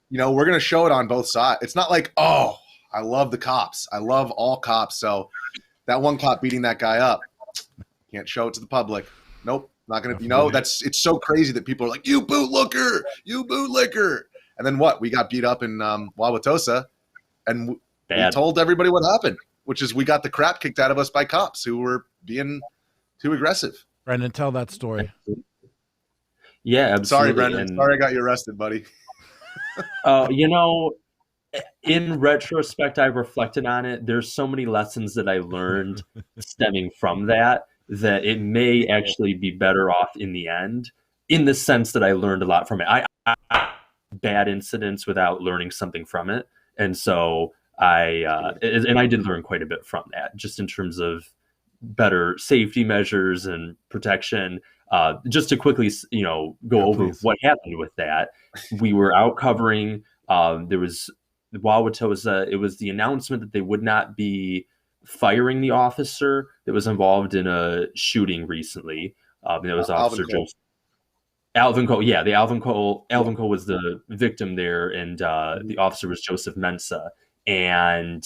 you know, we're going to show it on both sides. It's not like, oh, I love the cops. I love all cops. So that one cop beating that guy up, can't show it to the public. Nope. Not going to, you know, it's so crazy that people are like, you bootlicker. And then what? We got beat up in Wauwatosa, and we told everybody what happened, which is we got the crap kicked out of us by cops who were being too aggressive. Brendan, tell that story. Yeah, absolutely. Sorry, Brendan. Sorry I got you arrested, buddy. You know, in retrospect, I reflected on it. There's so many lessons that I learned stemming from that it may actually be better off in the end, in the sense that I learned a lot from it. I bad incidents without learning something from it. And so I did learn quite a bit from that, just in terms of better safety measures and protection. Just to quickly, you know, go over what happened with that. We were out covering, there was Wauwatosa. It was the announcement that they would not be firing the officer that was involved in a shooting recently. It was Officer Joseph. Alvin Cole. Yeah, Alvin Cole was the victim there, and the officer was Joseph Mensa. And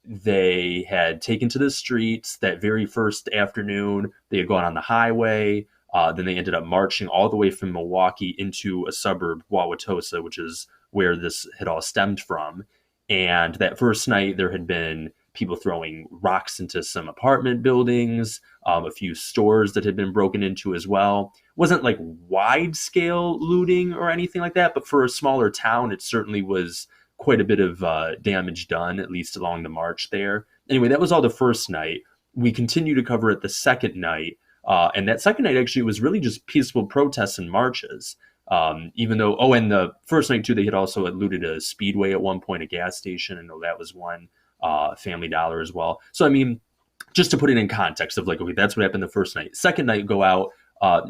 they had taken to the streets that very first afternoon. They had gone on the highway. Then they ended up marching all the way from Milwaukee into a suburb, Wauwatosa, which is where this had all stemmed from. And that first night, there had been people throwing rocks into some apartment buildings, a few stores that had been broken into as well. Wasn't like wide scale looting or anything like that, but for a smaller town, it certainly was quite a bit of damage done, at least along the march there. Anyway, that was all the first night. We continued to cover it the second night. And that second night actually was really just peaceful protests and marches. Even though, and the first night too, they had also looted a Speedway at one point, a gas station. I know that was one, Family Dollar as well. So, I mean, just to put it in context of like, okay, that's what happened the first night. Second night, go out.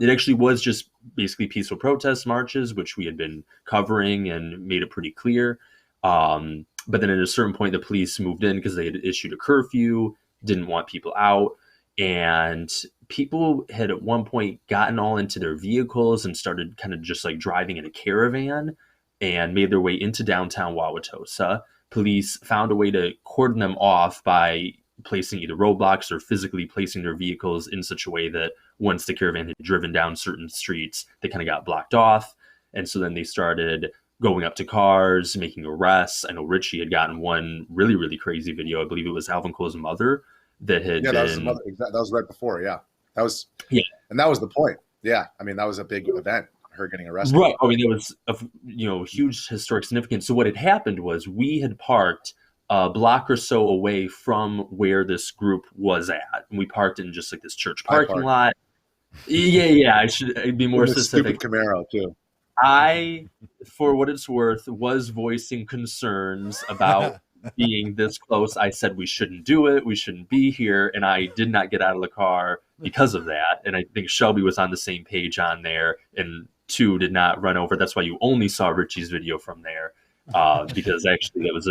It actually was just basically peaceful protests, marches, which we had been covering and made it pretty clear. But then at a certain point, the police moved in because they had issued a curfew, didn't want people out. And people had at one point gotten all into their vehicles and started kind of just like driving in a caravan and made their way into downtown Wauwatosa. Police found a way to cordon them off by placing either roadblocks or physically placing their vehicles in such a way that once the caravan had driven down certain streets, they kind of got blocked off. And so then they started going up to cars, making arrests. I know Richie had gotten one really, really crazy video. I believe it was Alvin Cole's mother that had been... that was right before, yeah. That was, yeah. And that was the point. Yeah. I mean, that was a big event, her getting arrested. Right. I mean, it was of, huge historic significance. So what had happened was we had parked a block or so away from where this group was at. And we parked in just like this church parking lot. Yeah. I should be more specific. Stupid Camaro too. I, for what it's worth, was voicing concerns about being this close. I said we shouldn't do it. We shouldn't be here. And I did not get out of the car because of that. And I think Shelby was on the same page on there. And 2 did not run over. That's why you only saw Richie's video from there. Because actually that was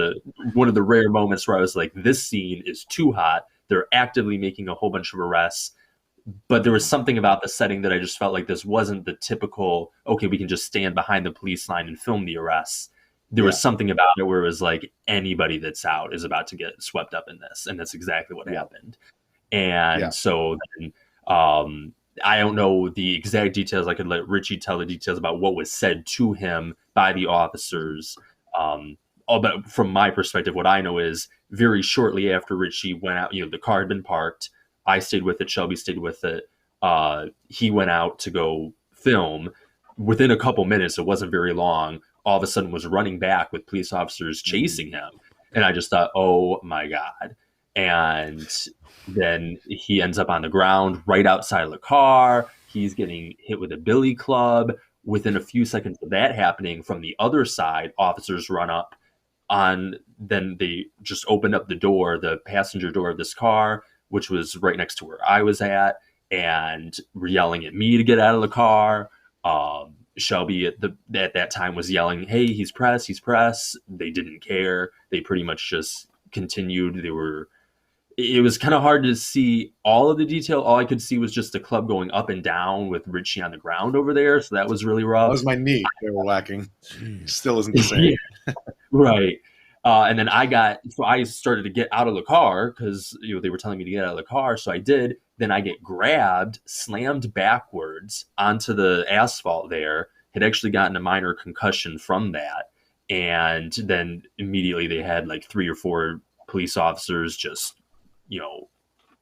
one of the rare moments where I was like, this scene is too hot. They're actively making a whole bunch of arrests. But there was something about the setting that I just felt like this wasn't the typical, okay, we can just stand behind the police line and film the arrests. There was something about it where it was like anybody that's out is about to get swept up in this. And that's exactly what happened. And so then, I don't know the exact details. I could let Richie tell the details about what was said to him by the officers. But from my perspective, what I know is very shortly after Richie went out, the car had been parked. I stayed with it. Shelby stayed with it. He went out to go film. Within a couple minutes, it wasn't very long, all of a sudden was running back with police officers chasing him. And I just thought, oh my God. And then he ends up on the ground right outside of the car. He's getting hit with a billy club. Within a few seconds of that happening, from the other side, officers run up then they just opened up the door, the passenger door of this car, which was right next to where I was at, and were yelling at me to get out of the car. Shelby at that time was yelling, hey, he's press. They didn't care. They pretty much just continued. It was kind of hard to see all of the detail. All I could see was just the club going up and down with Richie on the ground over there. So that was really rough. That was my knee they were whacking. Still isn't the same. Right. And then I started to get out of the car because they were telling me to get out of the car. So I did. Then I get grabbed, slammed backwards onto the asphalt there, had actually gotten a minor concussion from that. And then immediately they had like 3 or 4 police officers just,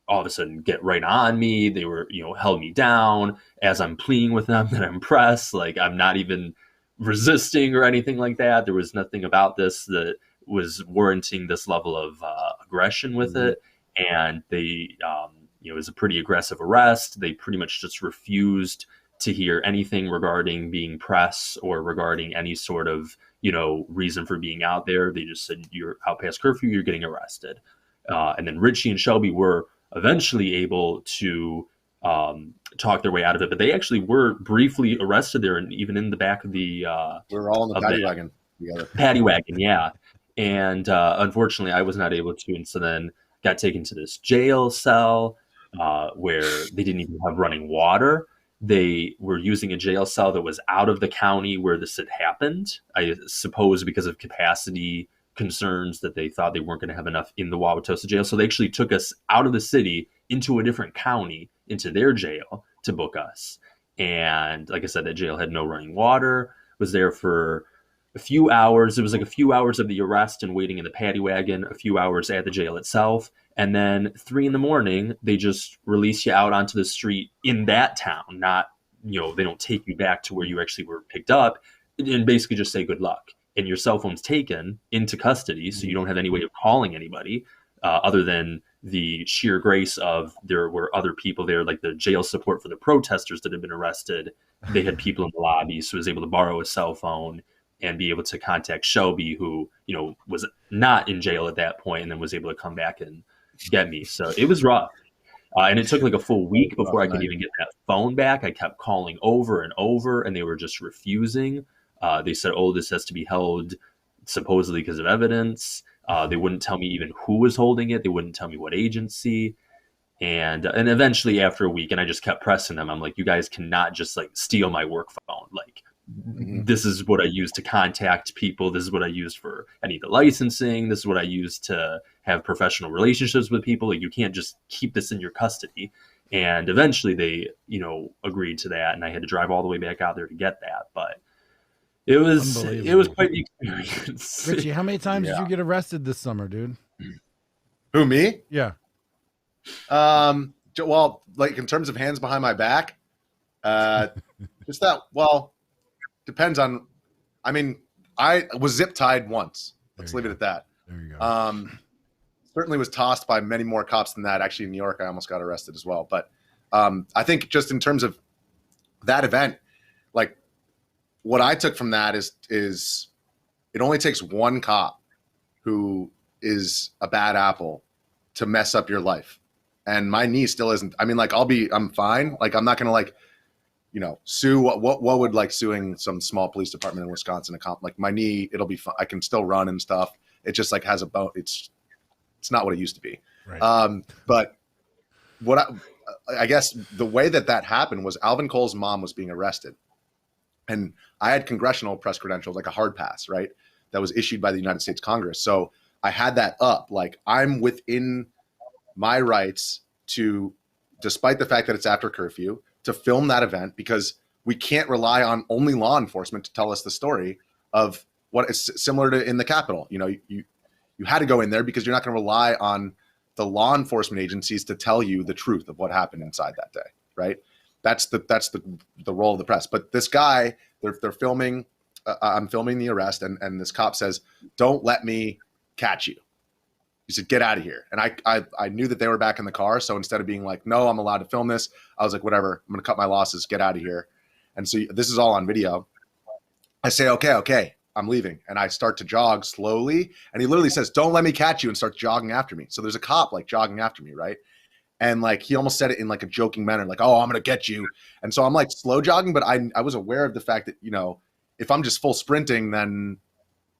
all of a sudden get right on me. They were, held me down as I'm pleading with them that I'm pressed. Like I'm not even resisting or anything like that. There was nothing about this that was warranting this level of aggression with it. And they, it was a pretty aggressive arrest. They pretty much just refused to hear anything regarding being press or regarding any sort of, reason for being out there. They just said, you're out past curfew, you're getting arrested. And then Richie and Shelby were eventually able to talk their way out of it, but they actually were briefly arrested there, and even in the back of the we were all in the paddy wagon together. Paddy wagon, yeah. And unfortunately, I was not able to, and so then got taken to this jail cell where they didn't even have running water. They were using a jail cell that was out of the county where this had happened. I suppose because of capacity concerns that they thought they weren't going to have enough in the Wauwatosa jail. So they actually took us out of the city into a different county, into their jail to book us. And like I said, that jail had no running water, was there for a few hours. It was like a few hours of the arrest and waiting in the paddy wagon, a few hours at the jail itself. And then 3 a.m, they just release you out onto the street in that town. Not, they don't take you back to where you actually were picked up, and basically just say good luck. And your cell phone's taken into custody, so you don't have any way of calling anybody other than the sheer grace of there were other people there, like the jail support for the protesters that had been arrested. They had people in the lobby, so I was able to borrow a cell phone and be able to contact Shelby, who, was not in jail at that point, and then was able to come back and get me. So it was rough. And it took like a full week before I could even get that phone back. I kept calling over and over, and they were just refusing. They said, oh, this has to be held supposedly because of evidence. They wouldn't tell me even who was holding it. They wouldn't tell me what agency. And eventually after a week, and I just kept pressing them, I'm like, you guys cannot just like steal my work phone. Like, this is what I use to contact people. This is what I use for any of the licensing. This is what I use to have professional relationships with people. Like, you can't just keep this in your custody. And eventually they, agreed to that. And I had to drive all the way back out there to get that. But it was quite the experience. Richie, how many times did you get arrested this summer, dude? Who, me? Yeah. Well, like in terms of hands behind my back, just that, well, depends on, I mean, I was zip tied once. Let's leave it at that. There you go. Certainly was tossed by many more cops than that. Actually, in New York, I almost got arrested as well. But I think just in terms of that event, like what I took from that is it only takes one cop who is a bad apple to mess up your life. And my knee still isn't. I mean, like I'm fine. Like I'm not gonna like, sue. What would like suing some small police department in Wisconsin like my knee? It'll be fine. I can still run and stuff. It just like has a bone. It's not what it used to be. Right. But what I guess the way that happened was Alvin Cole's mom was being arrested, and I had congressional press credentials, like a hard pass, right? That was issued by the United States Congress. So I had that up. Like I'm within my rights to, despite the fact that it's after curfew, to film that event, because we can't rely on only law enforcement to tell us the story of what is similar to in the Capitol. You had to go in there because you're not going to rely on the law enforcement agencies to tell you the truth of what happened inside that day, right? That's the role of the press. But this guy, they're filming. I'm filming the arrest, and this cop says, "Don't let me catch you." He said, "Get out of here." And I knew that they were back in the car. So instead of being like, "No, I'm allowed to film this," I was like, "Whatever, I'm going to cut my losses. Get out of here." And so this is all on video. I say, okay, I'm leaving. And I start to jog slowly. And he literally says, "Don't let me catch you," and starts jogging after me. So there's a cop like jogging after me, right? And like, he almost said it in like a joking manner, like, "Oh, I'm going to get you." And so I'm like slow jogging, but I was aware of the fact that, if I'm just full sprinting, then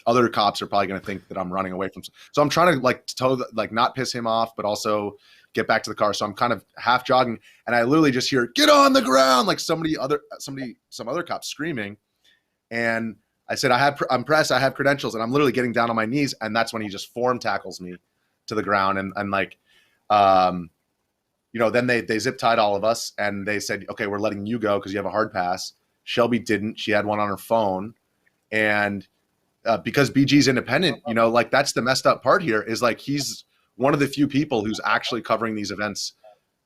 other cops are probably going to think that I'm running away from. So I'm trying to not piss him off, but also get back to the car. So I'm kind of half jogging, and I literally just hear, "Get on the ground!" Like some other cops screaming. And I said, I'm pressed. I have credentials, and I'm literally getting down on my knees. And that's when he just form tackles me to the ground. And like, then they zip tied all of us, and they said, "Okay, we're letting you go because you have a hard pass." Shelby didn't. She had one on her phone. And because BG's independent, like that's the messed up part here, is like he's one of the few people who's actually covering these events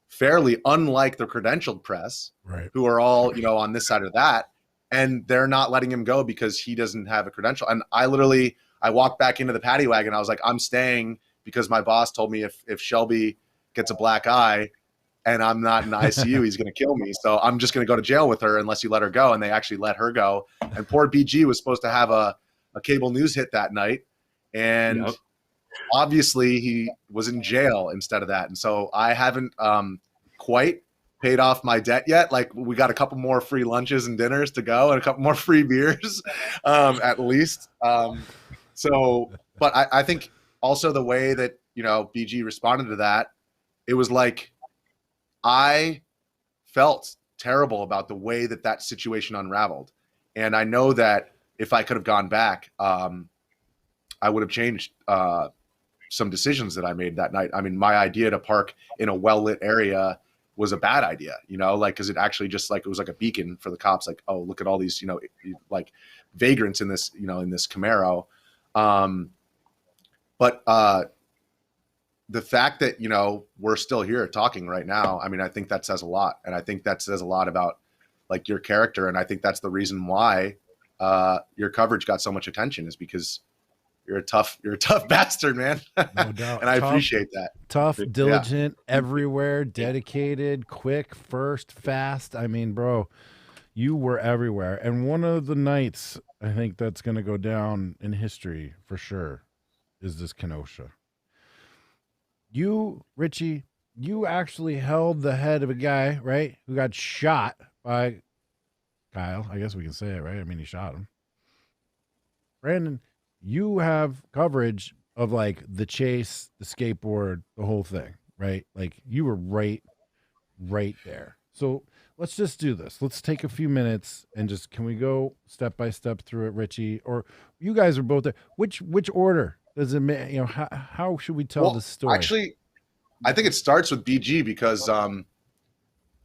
fairly, unlike the credentialed press, right, who are all, on this side or that. And they're not letting him go because he doesn't have a credential. And I walked back into the paddy wagon. I was like, I'm staying because my boss told me if Shelby gets a black eye and I'm not in the ICU, he's going to kill me. So I'm just going to go to jail with her unless you let her go. And they actually let her go. And poor BG was supposed to have a cable news hit that night. And obviously he was in jail instead of that. And so I haven't quite paid off my debt yet. Like we got a couple more free lunches and dinners to go and a couple more free beers at least. But I think also the way that, BG responded to that, it was like, I felt terrible about the way that situation unraveled. And I know that if I could have gone back, I would have changed some decisions that I made that night. I mean, my idea to park in a well-lit area was a bad idea, you know, like, cause it actually just like, it was like a beacon for the cops. Like, oh, look at all these, you know, like vagrants in this, you know, in this Camaro. But the fact that, you know, we're still here talking right now, I mean, I think that says a lot. And I think that says a lot about like your character. And I think that's the reason why your coverage got so much attention, is because you're a tough bastard, man. No doubt. And I appreciate that. Tough, diligent, everywhere, dedicated, quick, first, fast. I mean, bro, you were everywhere. And one of the nights I think that's going to go down in history for sure is this Kenosha. You, Richie, you actually held the head of a guy, right, who got shot by Kyle. I guess we can say it, right? I mean, he shot him. Brandon, you have coverage of like the chase, the skateboard, the whole thing, right? Like you were right there. So let's just do this. Let's take a few minutes and just, can we go step by step through it, Richie? Or you guys are both there. Which order does it, you know, how should we tell this story? Actually, I think it starts with BG because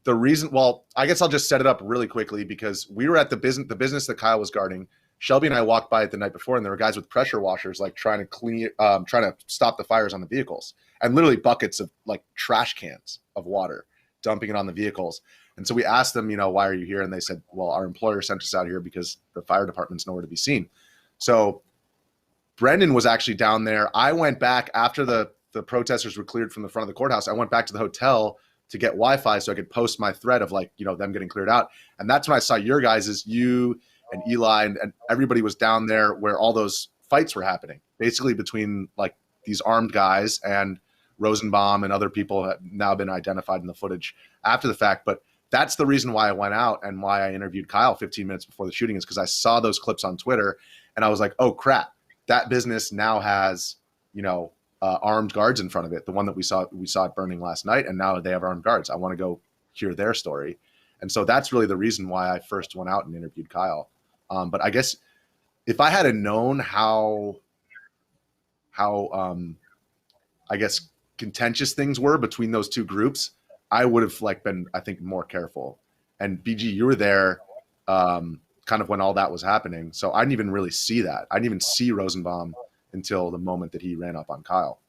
the reason, well, I guess I'll just set it up really quickly, because we were at the business that Kyle was guarding. Shelby and I walked by it the night before, and there were guys with pressure washers, like trying to clean, trying to stop the fires on the vehicles, and literally buckets of like trash cans of water, dumping it on the vehicles. And so we asked them, you know, why are you here? And they said, well, our employer sent us out here because the fire department's nowhere to be seen. So Brendan was actually down there. I went back after the protesters were cleared from the front of the courthouse. I went back to the hotel to get Wi-Fi so I could post my thread of like, you know, them getting cleared out. And that's when I saw your guys, you and Eli and everybody was down there where all those fights were happening, basically between like these armed guys, and Rosenbaum and other people have now been identified in the footage after the fact. But that's the reason why I went out and why I interviewed Kyle 15 minutes before the shooting, is because I saw those clips on Twitter and I was like, oh crap, that business now has, you know, armed guards in front of it. The one that we saw it burning last night, and now they have armed guards. I want to go hear their story. And so that's really the reason why I first went out and interviewed Kyle. But I guess if I had known how I guess contentious things were between those two groups, I would have like been, I think, more careful. And BG, you were there kind of when all that was happening. So I didn't even really see that. I didn't even see Rosenbaum until the moment that he ran up on Kyle.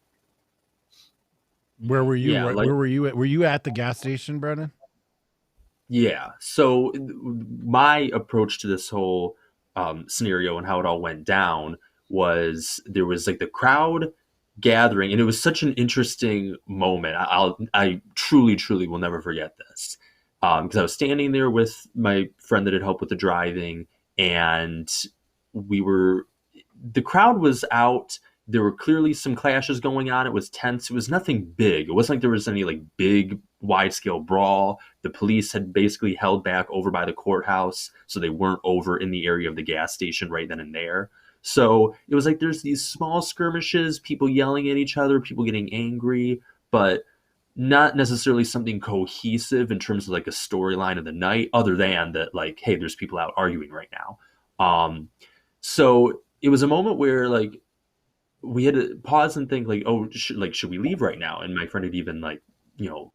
Where were you? Yeah, where were you at? Were you at the gas station, Brennan? Yeah. So my approach to this whole scenario and how it all went down was, there was like the crowd gathering, and it was such an interesting moment. I truly will never forget this, because I was standing there with my friend that had helped with the driving, and the crowd was out. There were clearly some clashes going on. It was tense. It was nothing big. It wasn't like there was any like big wide-scale brawl. The police had basically held back over by the courthouse, so they weren't over in the area of the gas station right then and there. So it was like there's these small skirmishes, people yelling at each other, people getting angry, but not necessarily something cohesive in terms of like a storyline of the night, other than that, like, hey, there's people out arguing right now. So it was a moment where like we had to pause and think like, oh, should we leave right now? And my friend had even like, you know,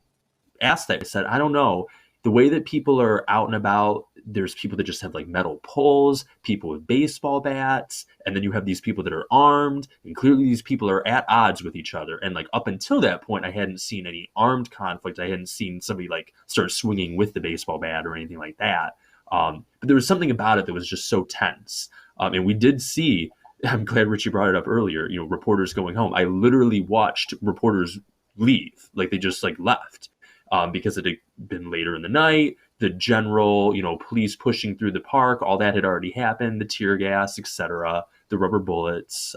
asked that. I said, I don't know. The way that people are out and about, there's people that just have like metal poles, people with baseball bats, and then you have these people that are armed, and clearly these people are at odds with each other. And like up until that point, I hadn't seen any armed conflict. I hadn't seen somebody like start swinging with the baseball bat or anything like that. But there was something about it that was just so tense. And we did see, I'm glad Richie brought it up earlier, you know, reporters going home. I literally watched reporters leave, like they just like left. Because it had been later in the night, the general, you know, police pushing through the park, all that had already happened, the tear gas, etc., the rubber bullets.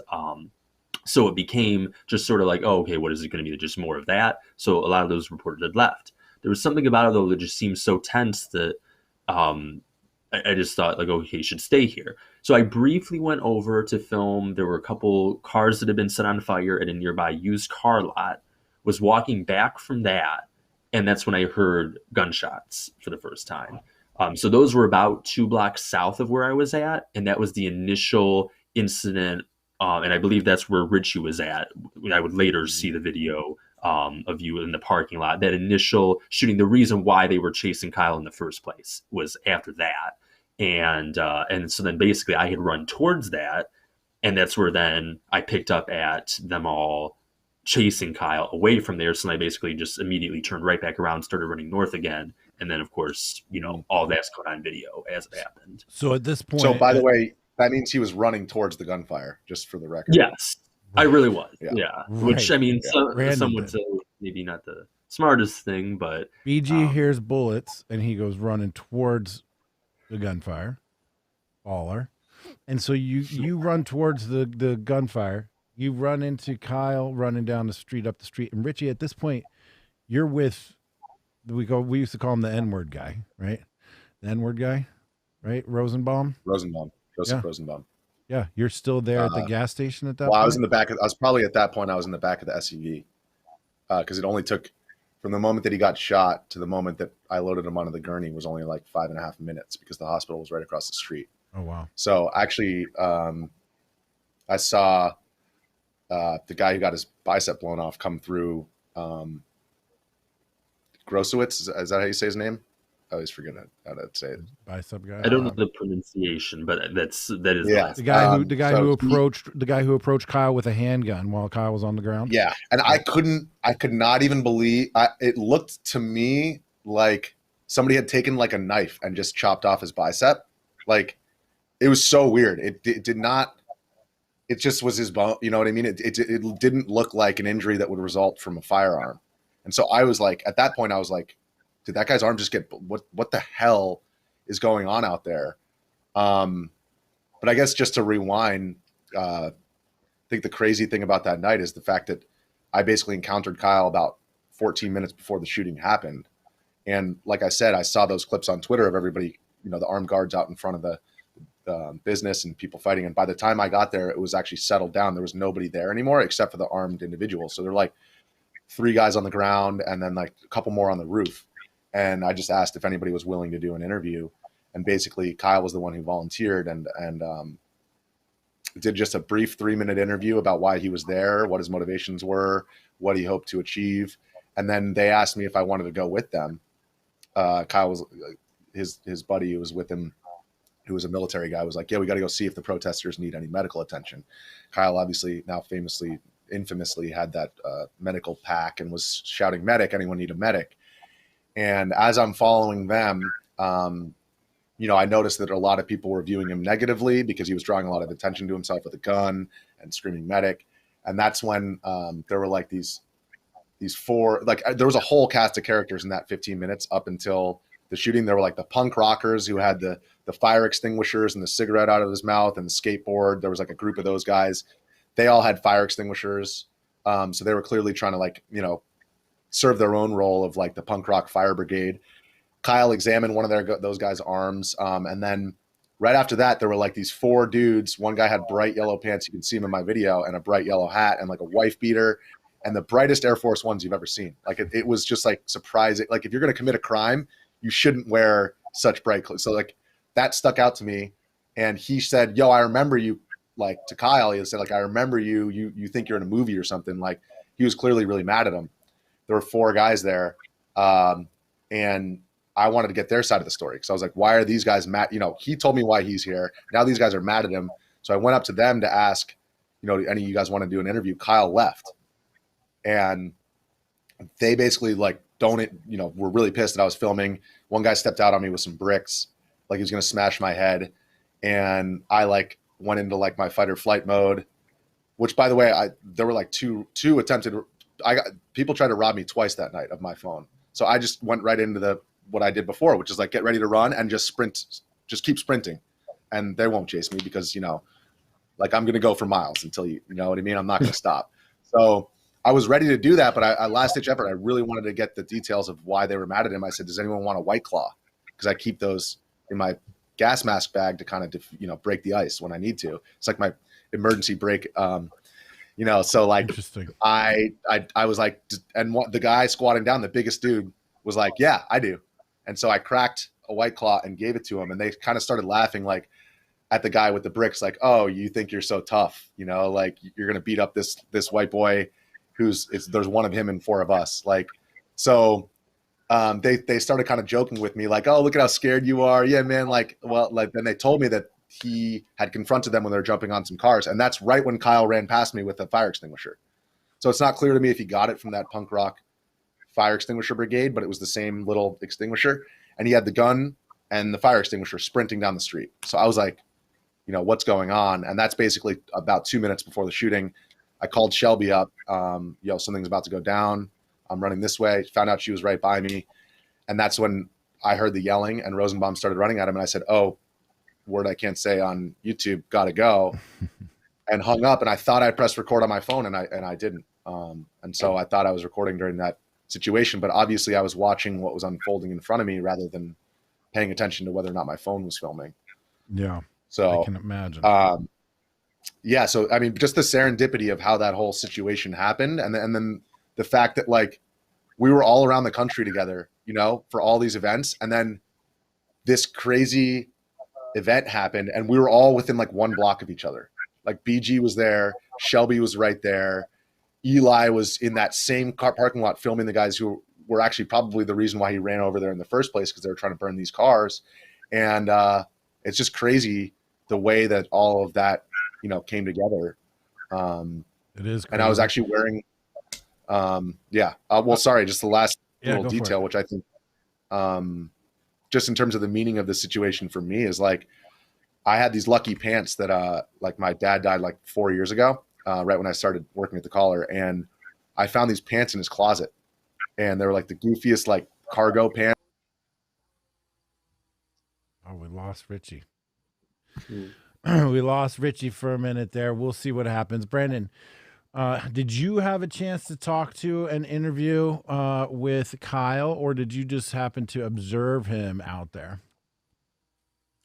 So it became just sort of like, oh, okay, what is it going to be? Just more of that. So a lot of those reporters had left. There was something about it, though, that just seemed so tense that I just thought, like, okay, you should stay here. So I briefly went over to film. There were a couple cars that had been set on fire at a nearby used car lot. Was walking back from that, and that's when I heard gunshots for the first time. So those were about 2 blocks south of where I was at. And that was the initial incident. And I believe that's where Richie was at. I would later see the video of you in the parking lot. That initial shooting, the reason why they were chasing Kyle in the first place was after that. And so then basically I had run towards that, and that's where then I picked up at them all chasing Kyle away from there. So I basically just immediately turned right back around, started running north again. And then, of course, all that's caught on video as it happened. So at this point, So by the way, that means he was running towards the gunfire, just for the record. Yes, I really was. Yeah. Yeah. Right. Which, I mean, Yeah. some would say maybe not the smartest thing, but BG hears bullets and he goes running towards the gunfire. Baller. And so you run towards the gunfire. You run into Kyle running down the street, up the street. And Richie, at this point, you're with, we used to call him the N-word guy, right? The N-word guy, right? Rosenbaum. Joseph Rosenbaum. Yeah, you're still there at the gas station at that point? Well, I was in the back of, I was probably at that point, I was in the back of the SUV. Because it only took, from the moment that he got shot to the moment that I loaded him onto the gurney was only like 5.5 minutes, because the hospital was right across the street. Oh, wow. So actually, I saw the guy who got his bicep blown off come through. Grosowitz, is that how you say his name? I always forget how to say it. Bicep guy. I don't know the pronunciation, but that is yeah. The guy who approached Kyle with a handgun while Kyle was on the ground. Yeah, and I could not even believe. It looked to me like somebody had taken like a knife and just chopped off his bicep. Like, it was so weird. It did not. It just was his bone. You know what I mean? It didn't look like an injury that would result from a firearm. And so I was like, at that point, I was like, did that guy's arm just get, what the hell is going on out there? But I guess just to rewind, I think the crazy thing about that night is the fact that I basically encountered Kyle about 14 minutes before the shooting happened. And like I said, I saw those clips on Twitter of everybody, the armed guards out in front of the business and people fighting. And by the time I got there, it was actually settled down. There was nobody there anymore except for the armed individuals. So they're like 3 guys on the ground and then like a couple more on the roof. And I just asked if anybody was willing to do an interview. And basically Kyle was the one who volunteered and did just a brief 3-minute interview about why he was there, what his motivations were, what he hoped to achieve. And then they asked me if I wanted to go with them. Kyle was his buddy who was with him, who was a military guy, was like, yeah, we got to go see if the protesters need any medical attention. Kyle obviously now infamously had that medical pack and was shouting, medic, anyone need a medic? And as I'm following them, I noticed that a lot of people were viewing him negatively because he was drawing a lot of attention to himself with a gun and screaming medic. And that's when there were like these 4, like there was a whole cast of characters in that 15 minutes up until the shooting. There were like the punk rockers who had the fire extinguishers and the cigarette out of his mouth and the skateboard. There was like a group of those guys. They all had fire extinguishers. So they were clearly trying to serve their own role of like the punk rock fire brigade. Kyle examined one of those guys' arms. And then right after that, there were like these 4 dudes. One guy had bright yellow pants. You can see him in my video, and a bright yellow hat and like a wife beater and the brightest Air Force Ones you've ever seen. Like it was just like surprising. Like if you're going to commit a crime, you shouldn't wear such bright clothes. So like that stuck out to me. And he said, yo, I remember you, like to Kyle, he said, like, I remember you think you're in a movie or something. Like he was clearly really mad at him. There were 4 guys there. And I wanted to get their side of the story. Cause I was like, why are these guys mad? He told me why he's here. Now these guys are mad at him. So I went up to them to ask, any of you guys want to do an interview? Kyle left. And they basically like, were really pissed that I was filming. One guy stepped out on me with some bricks, like he was going to smash my head. And I like went into like my fight or flight mode, which by the way, there were like two attempted, people tried to rob me twice that night of my phone. So I just went right into what I did before, which is like, get ready to run and just sprint, just keep sprinting. And they won't chase me because, like I'm going to go for miles until you know what I mean? I'm not going to stop. So I was ready to do that, but I last ditch effort, I really wanted to get the details of why they were mad at him. I said, does anyone want a White Claw? Because I keep those in my gas mask bag to kind of, break the ice when I need to. It's like my emergency brake. So like I was like, and the guy squatting down, the biggest dude was like, yeah, I do. And so I cracked a White Claw and gave it to him. And they kind of started laughing like at the guy with the bricks, like, oh, you think you're so tough, like you're going to beat up this white boy. there's one of him and four of us. Like, so they started kind of joking with me, like, oh, look at how scared you are. Yeah, man. Like, well, like, then they told me that he had confronted them when they were jumping on some cars. And that's right when Kyle ran past me with a fire extinguisher. So it's not clear to me if he got it from that punk rock fire extinguisher brigade, but it was the same little extinguisher. And he had the gun and the fire extinguisher sprinting down the street. So I was like, you know, what's going on? And that's basically about 2 minutes before the shooting. I called Shelby up, something's about to go down. I'm running this way. Found out she was right by me. And that's when I heard the yelling and Rosenbaum started running at him. And I said, oh, word I can't say on YouTube, gotta go. And hung up. And I thought I pressed record on my phone and I didn't. And so I thought I was recording during that situation, but obviously I was watching what was unfolding in front of me rather than paying attention to whether or not my phone was filming. Yeah. So I can imagine. Yeah. So, I mean, just the serendipity of how that whole situation happened. And then the fact that like we were all around the country together, you know, for all these events. And then this crazy event happened and we were all within like 1 block of each other. Like BG was there. Shelby was right there. Eli was in that same parking lot filming the guys who were actually probably the reason why he ran over there in the first place, because they were trying to burn these cars. And it's just crazy the way that all of that, you know, came together. It is crazy. And I was actually wearing, sorry, just the last little detail, which I think just in terms of the meaning of the situation for me is like, I had these lucky pants that like my dad died like 4 years ago. Right when I started working at the collar, and I found these pants in his closet, and they were like the goofiest like cargo pants. Oh, we lost Richie. We lost Richie for a minute there. We'll see what happens. Brandon, did you have a chance to talk to and interview with Kyle, or did you just happen to observe him out there?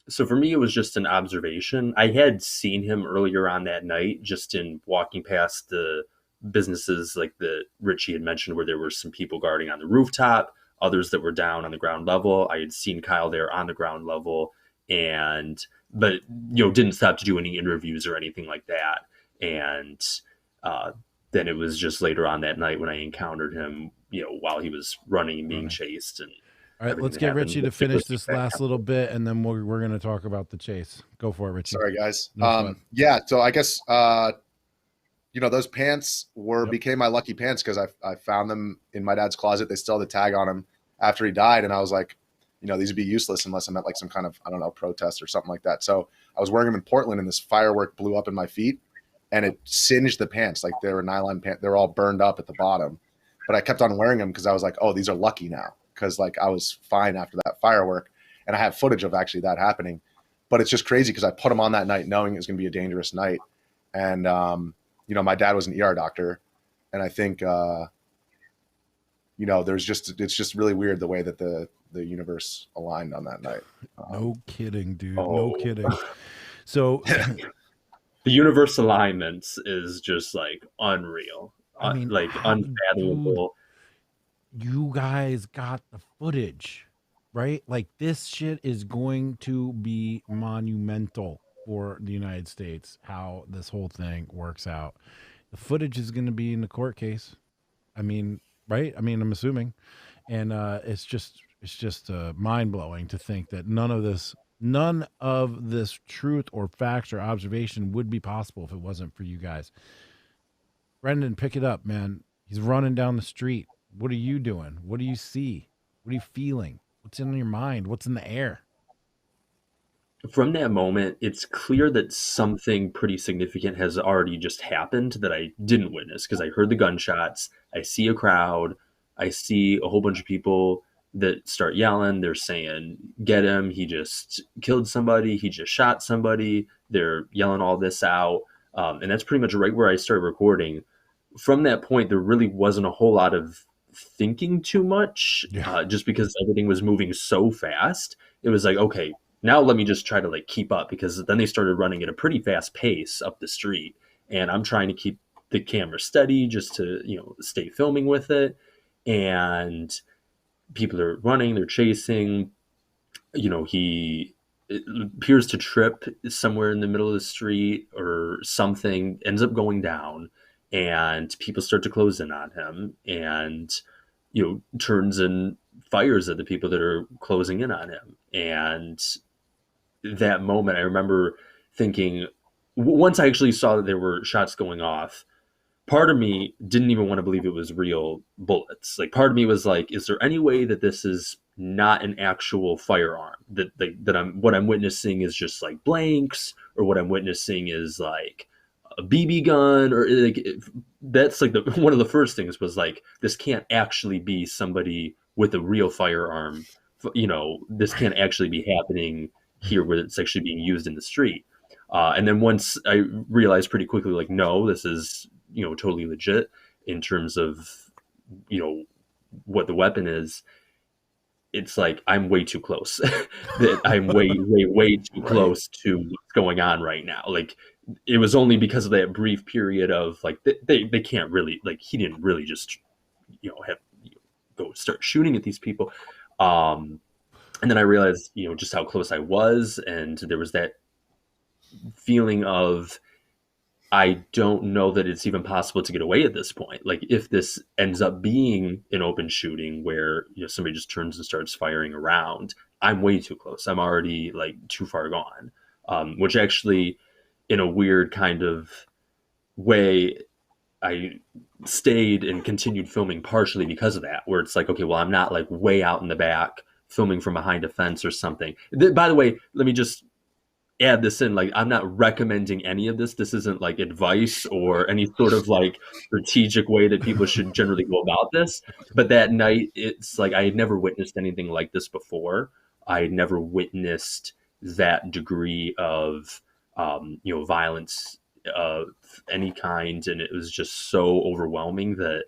So for me, it was just an observation. I had seen him earlier on that night, just in walking past the businesses like the Richie had mentioned, where there were some people guarding on the rooftop, others that were down on the ground level. I had seen Kyle there on the ground level, but didn't stop to do any interviews or anything like that. And then it was just later on that night when I encountered him, while he was running and being chased. And all right, let's get Richie to finish this last little bit, and then we're going to talk about the chase. Go for it, Richie. Sorry, guys. So I guess those pants became my lucky pants because I found them in my dad's closet. They still had the tag on them after he died, and I was like, these would be useless unless I'm at like some kind of, I don't know, protest or something like that. So I was wearing them in Portland, and this firework blew up in my feet, and it singed the pants. Like they were nylon pants. They were all burned up at the bottom, but I kept on wearing them because I was like, oh, these are lucky now. Because like I was fine after that firework, and I have footage of actually that happening. But it's just crazy because I put them on that night knowing it was going to be a dangerous night. And my dad was an ER doctor, and I think it's just really weird the way that the universe aligned on that night. No kidding, dude. No kidding. So the universe alignments is just like unreal. I mean, like unfathomable. You guys got the footage, right? Like this shit is going to be monumental for the United States, how this whole thing works out. The footage is going to be in the court case. I mean, right? I mean, I'm assuming. And it's just mind blowing to think that none of this truth or facts or observation would be possible if it wasn't for you guys. Brendan, pick it up, man. He's running down the street. What are you doing? What do you see? What are you feeling? What's in your mind? What's in the air? From that moment, it's clear that something pretty significant has already just happened that I didn't witness, because I heard the gunshots. I see a crowd. I see a whole bunch of people that start yelling. They're saying, get him. He just killed somebody. He just shot somebody. They're yelling all this out. And that's pretty much right where I started recording. From that point, there really wasn't a whole lot of thinking too much, just because everything was moving so fast. It was like, okay, now let me just try to like keep up, because then they started running at a pretty fast pace up the street, and I'm trying to keep the camera steady just to stay filming with it. And people are running, they're chasing. He appears to trip somewhere in the middle of the street or something, ends up going down. and people start to close in on him, and turns and fires at the people that are closing in on him. And that moment, I remember thinking, once I actually saw that there were shots going off, part of me didn't even want to believe it was real bullets. Like, part of me was like, is there any way that this is not an actual firearm, that what I'm witnessing is just like blanks, or what I'm witnessing is like a BB gun, or like, that's like one of the first things was like, this can't actually be somebody with a real firearm. This can't actually be happening here where it's actually being used in the street. And then once I realized pretty quickly, like, no, this is, totally legit in terms of, what the weapon is. It's like, I'm way too close. That I'm way too close to what's going on right now. Like, it was only because of that brief period of like, they can't really, like, he didn't really just, have go start shooting at these people. And then I realized, just how close I was. And there was that feeling of, I don't know that it's even possible to get away at this point. Like, if this ends up being an open shooting where, somebody just turns and starts firing around, I'm way too close. I'm already like too far gone. Which actually, in a weird kind of way, I stayed and continued filming partially because of that, where it's like, okay, well, I'm not like way out in the back filming from behind a fence or something. By the way, let me just add this in. Like, I'm not recommending any of this. This isn't like advice or any sort of like strategic way that people should generally go about this. But that night, it's like, I had never witnessed anything like this before. I had never witnessed that degree of, violence of any kind. And it was just so overwhelming that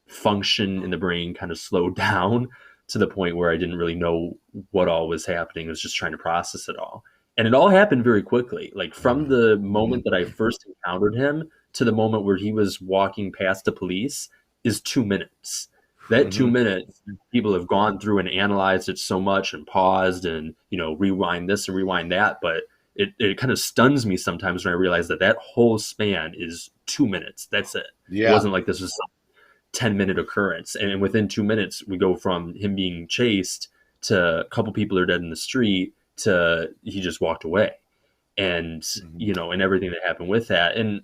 function in the brain kind of slowed down to the point where I didn't really know what all was happening. I was just trying to process it all. And it all happened very quickly. Like, from the moment that I first encountered him to the moment where he was walking past the police is 2 minutes. That 2 minutes, people have gone through and analyzed it so much and paused and, rewind this and rewind that. But it kind of stuns me sometimes when I realize that whole span is 2 minutes. That's it. Yeah. It wasn't like this was some 10-minute occurrence. And within 2 minutes, we go from him being chased to a couple people are dead in the street to he just walked away. And, and everything that happened with that. And,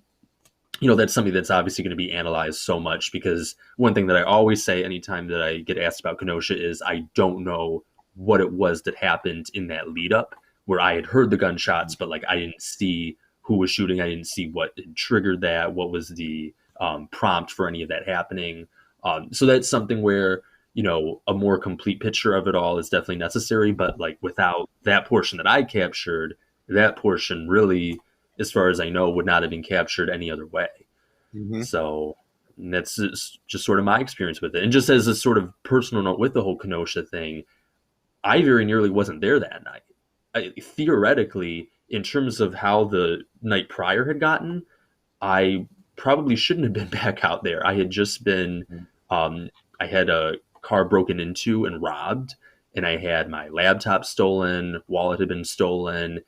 that's something that's obviously going to be analyzed so much, because one thing that I always say anytime that I get asked about Kenosha is I don't know what it was that happened in that lead up, where I had heard the gunshots, but like, I didn't see who was shooting. I didn't see what triggered that. What was the prompt for any of that happening. So that's something where, a more complete picture of it all is definitely necessary. But like, without that portion that I captured, that portion really, as far as I know, would not have been captured any other way. So that's just sort of my experience with it. And just as a sort of personal note with the whole Kenosha thing, I very nearly wasn't there that night. Theoretically, in terms of how the night prior had gotten, I probably shouldn't have been back out there. I had just been, I had a car broken into and robbed, and I had my laptop stolen, wallet had been stolen,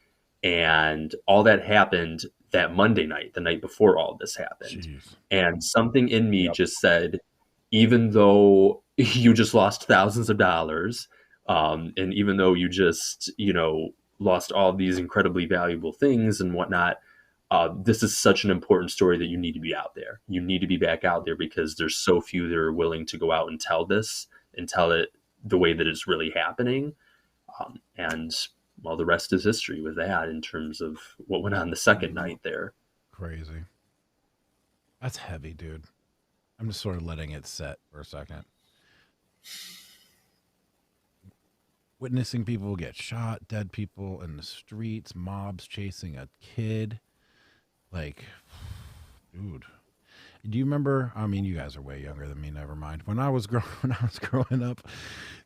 and all that happened that Monday night, the night before all this happened. Jeez. And something in me just said, even though you just lost thousands of dollars, and even though you just, lost all these incredibly valuable things and whatnot, this is such an important story that you need to be out there. You need to be back out there, because there's so few that are willing to go out and tell this and tell it the way that it's really happening. And well, the rest is history with that in terms of what went on the second night there. Crazy. That's heavy, dude. I'm just sort of letting it set for a second. Witnessing people get shot, dead people in the streets, mobs chasing a kid. Like, dude, do you remember? I mean, you guys are way younger than me. Never mind. When I was growing up,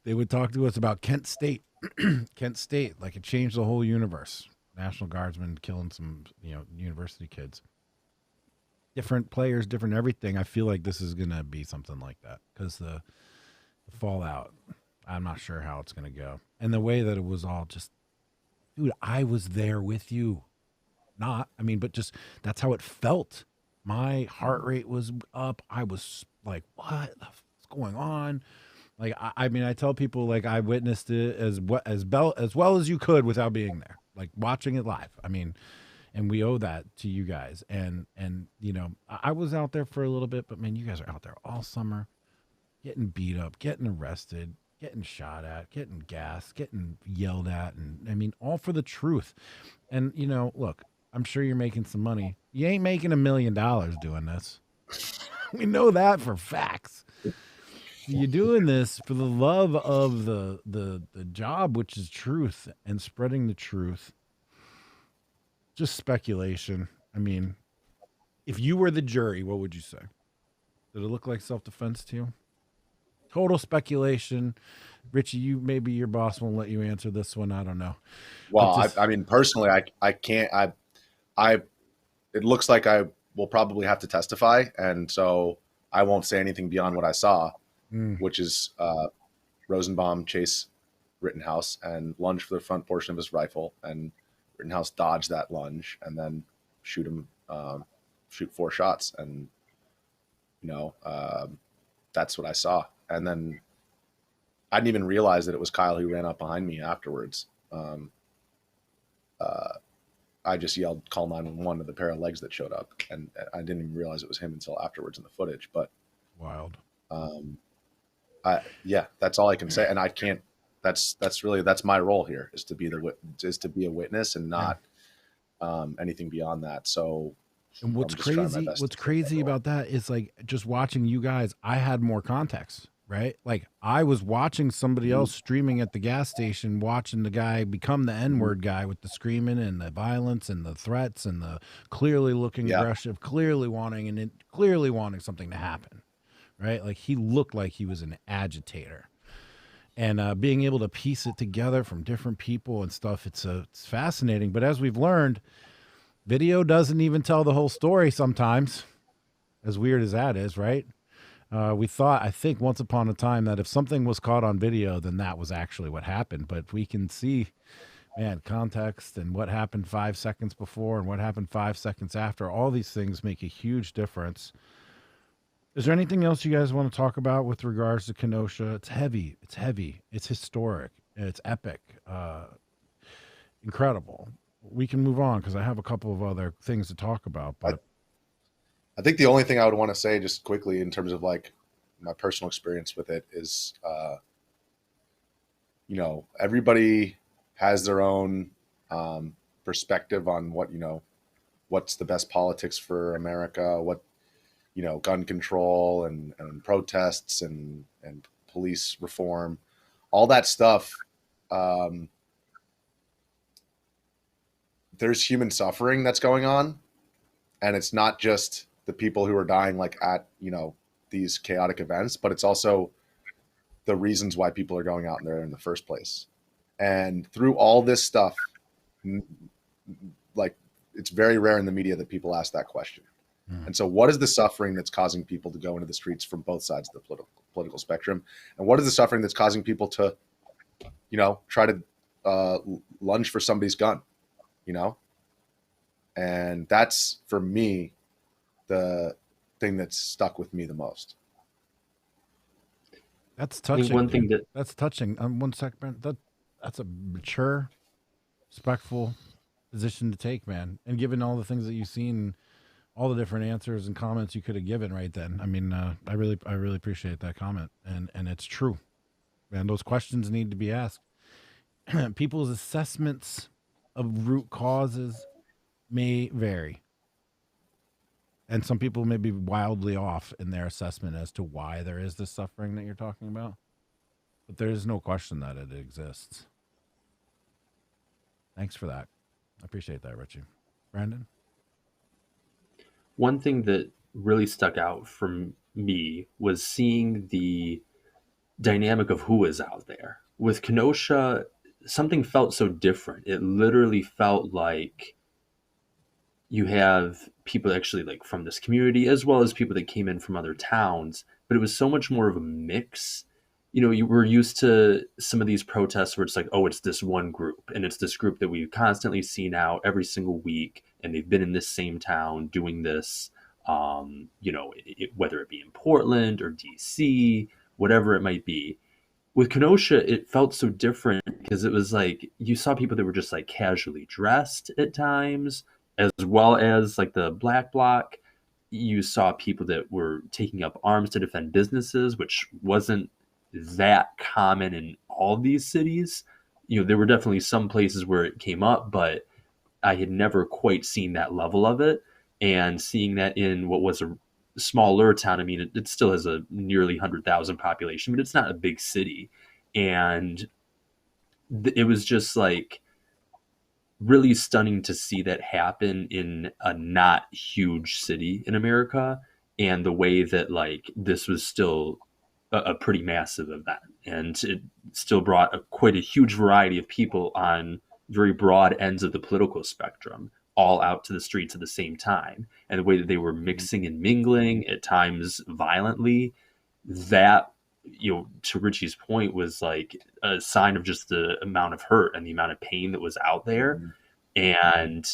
they would talk to us about Kent State. Kent State, like, it changed the whole universe. National Guardsmen killing some, university kids. Different players, different everything. I feel like this is gonna be something like that, because the fallout. I'm not sure how it's gonna go, and the way that it was all just, dude, I was there with you. But just that's how it felt. My heart rate was up. I was like, what the is going on? Like, I mean, I tell people like I witnessed it as well as you could without being there, like watching it live. I mean, and we owe that to you guys. And you know, I was out there for a little bit, but man, you guys are out there all summer, getting beat up, getting arrested, getting shot at, getting gassed, getting yelled at, and I mean, all for the truth. And you know, look, I'm sure you're making some money. You ain't making $1 million doing this. We know that for facts. You're doing this for the love of the job, which is truth and spreading the truth. Just speculation. I mean, if you were the jury, what would you say? Did it look like self-defense to you? Total speculation. Richie, you maybe your boss won't let you answer this one. I don't know. Well, just, I mean, personally, I can't. It looks like I will probably have to testify, and so I won't say anything beyond what I saw, which is Rosenbaum chase Rittenhouse and lunge for the front portion of his rifle, and Rittenhouse dodge that lunge and then shoot 4 shots, and you know, that's what I saw. And then I didn't even realize that it was Kyle who ran up behind me afterwards. I just yelled, "Call 911" to the pair of legs that showed up, and I didn't even realize it was him until afterwards in the footage. But wild. Yeah, that's all I can say, and I can't. That's my role here is to be a witness and not anything beyond that. So, and what's crazy about that is like just watching you guys. I had more context, right? Like I was watching somebody else streaming at the gas station, watching the guy become the N-word guy with the screaming and the violence and the threats and the clearly looking aggressive, clearly wanting something to happen, right? Like he looked like he was an agitator. And being able to piece it together from different people and stuff, it's fascinating. But as we've learned, video doesn't even tell the whole story sometimes, as weird as that is, right? We thought, I think, once upon a time that if something was caught on video, then that was actually what happened. But we can see, man, context and what happened 5 seconds before and what happened 5 seconds after. All these things make a huge difference. Is there anything else you guys want to talk about with regards to Kenosha? It's heavy. It's historic. It's epic. Incredible. We can move on because I have a couple of other things to talk about. But I think the only thing I would want to say just quickly in terms of like my personal experience with it is, you know, everybody has their own perspective on what, you know, what's the best politics for America, what, you know, gun control and protests and police reform, all that stuff. There's human suffering that's going on, and it's not just the people who are dying like at, you know, these chaotic events, but it's also the reasons why people are going out there in the first place. And through all this stuff, like it's very rare in the media that people ask that question. And so what is the suffering that's causing people to go into the streets from both sides of the political spectrum? And what is the suffering that's causing people to, you know, try to lunge for somebody's gun, you know? And that's, for me, the thing that's stuck with me the most. That's touching. I mean, one thing that's touching. One sec, Brent. That's a mature, respectful position to take, man. And given all the things that you've seen, all the different answers and comments you could have given right then. I mean, I really appreciate that comment, and it's true, man. Those questions need to be asked. People's assessments of root causes may vary, and some people may be wildly off in their assessment as to why there is this suffering that you're talking about. But there is no question that it exists. Thanks for that. I appreciate that, Richie. Brandon? One thing that really stuck out for me was seeing the dynamic of who is out there. With Kenosha, something felt so different. It literally felt like you have people actually like from this community as well as people that came in from other towns, but it was so much more of a mix. You know, you were used to some of these protests where it's like, oh, it's this one group, and it's this group that we constantly see now every single week, and they've been in this same town doing this. whether it be in Portland or DC, whatever it might be. With Kenosha, it felt so different because it was like you saw people that were just like casually dressed at times, as well as like the Black Bloc. You saw people that were taking up arms to defend businesses, which wasn't that common in all these cities. There were definitely some places where it came up, but I had never quite seen that level of it. And seeing that in what was a smaller town, I mean, it still has a nearly 100,000 population, but it's not a big city. And it was just like really stunning to see that happen in a not huge city in America, and the way that like this was still a pretty massive event, and it still brought quite a huge variety of people on very broad ends of the political spectrum all out to the streets at the same time, and the way that they were mixing and mingling at times violently, that to Richie's point, was like a sign of just the amount of hurt and the amount of pain that was out there. And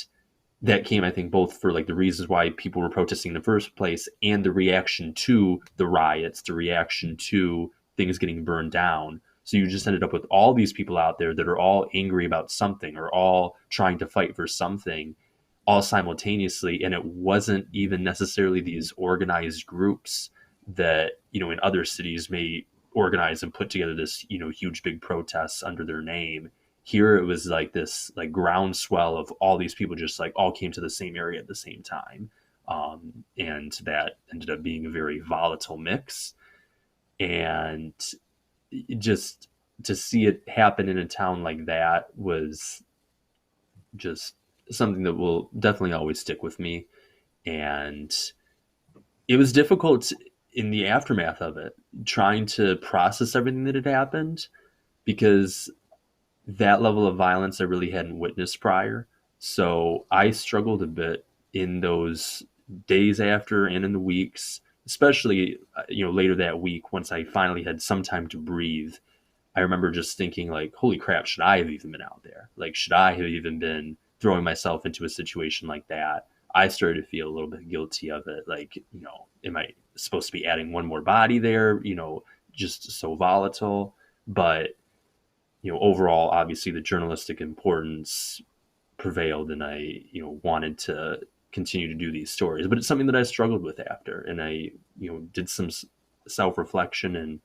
that came, I think, both for like the reasons why people were protesting in the first place and the reaction to the riots, the reaction to things getting burned down. So you just ended up with all these people out there that are all angry about something or all trying to fight for something all simultaneously. And it wasn't even necessarily these organized groups that, in other cities may organize and put together this, huge big protests under their name. Here it was like this like groundswell of all these people just like all came to the same area at the same time. And that ended up being a very volatile mix. And just to see it happen in a town like that was just something that will definitely always stick with me. And it was difficult in the aftermath of it, trying to process everything that had happened, because that level of violence I really hadn't witnessed prior. So I struggled a bit in those days after and in the weeks, especially, later that week, once I finally had some time to breathe. I remember just thinking like, holy crap, should I have even been out there? Like, should I have even been throwing myself into a situation like that? I started to feel a little bit guilty of it. Like, am I supposed to be adding one more body there? Just so volatile. But, overall, obviously the journalistic importance prevailed, and I, wanted to continue to do these stories. But it's something that I struggled with after, and I, did some self-reflection and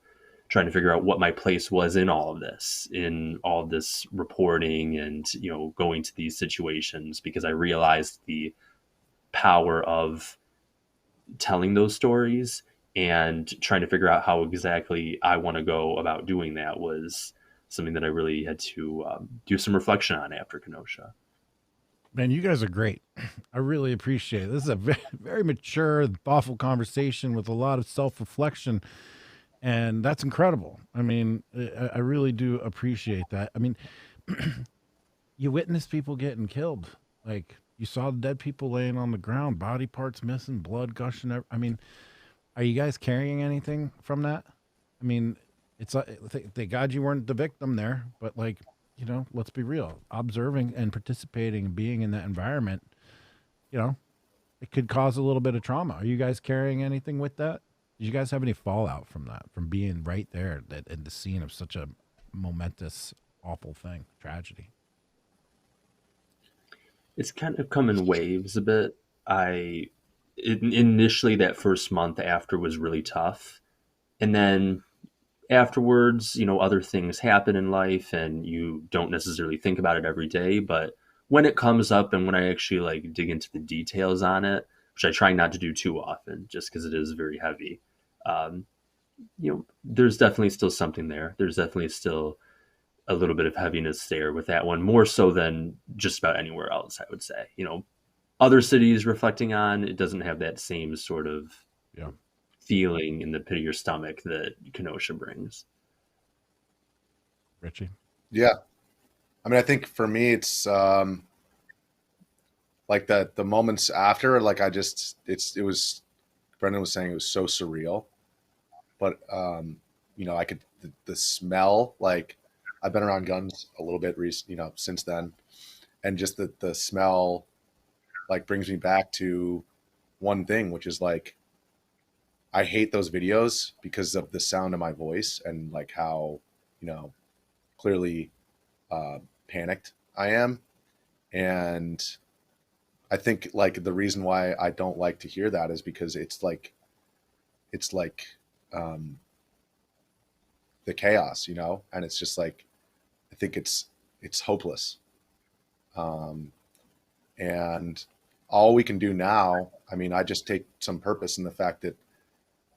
trying to figure out what my place was in all of this reporting and, going to these situations, because I realized the power of telling those stories, and trying to figure out how exactly I want to go about doing that was something that I really had to do some reflection on after Kenosha. Man, you guys are great. I really appreciate it. This is a very, very mature, thoughtful conversation with a lot of self-reflection, and that's incredible. I mean, I really do appreciate that. I mean, you witness people getting killed. Like, you saw dead people laying on the ground, body parts missing, blood gushing. I mean, are you guys carrying anything from that? I mean, it's thank God you weren't the victim there, but like, let's be real. Observing and participating and being in that environment, it could cause a little bit of trauma. Are you guys carrying anything with that? Did you guys have any fallout from that, from being right there at the scene of such a momentous, awful thing, tragedy? It's kind of come in waves a bit. Initially that first month after was really tough. And then afterwards, other things happen in life and you don't necessarily think about it every day. But when it comes up and when I actually like dig into the details on it, which I try not to do too often just because it is very heavy, there's definitely still something there. There's definitely still a little bit of heaviness there with that one, more so than just about anywhere else, I would say. Other cities reflecting on, it doesn't have that same sort of feeling in the pit of your stomach that Kenosha brings. Richie? Yeah. I mean, I think for me, it's like the moments after, like it was, Brendan was saying it was so surreal, but I could, the smell, like I've been around guns a little bit since then. And just the smell like brings me back to one thing, which is like, I hate those videos because of the sound of my voice and like how, clearly panicked I am. And I think like the reason why I don't like to hear that is because it's like um, the chaos, and it's just like, I think it's hopeless. Um, and all we can do now, I mean, I just take some purpose in the fact that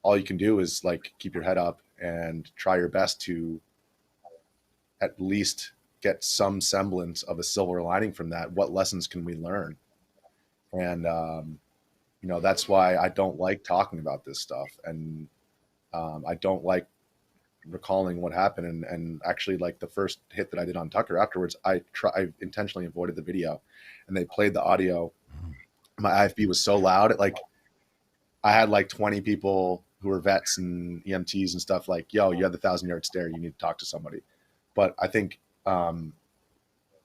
all you can do is like keep your head up and try your best to at least get some semblance of a silver lining from that. What lessons can we learn? And that's why I don't like talking about this stuff, and I don't like recalling what happened. And actually, like the first hit that I did on Tucker afterwards, I intentionally avoided the video, and they played the audio. My IFB was so loud, I had like 20 people who were vets and EMTs and stuff like, yo, you have the 1,000-yard stare, you need to talk to somebody. But I think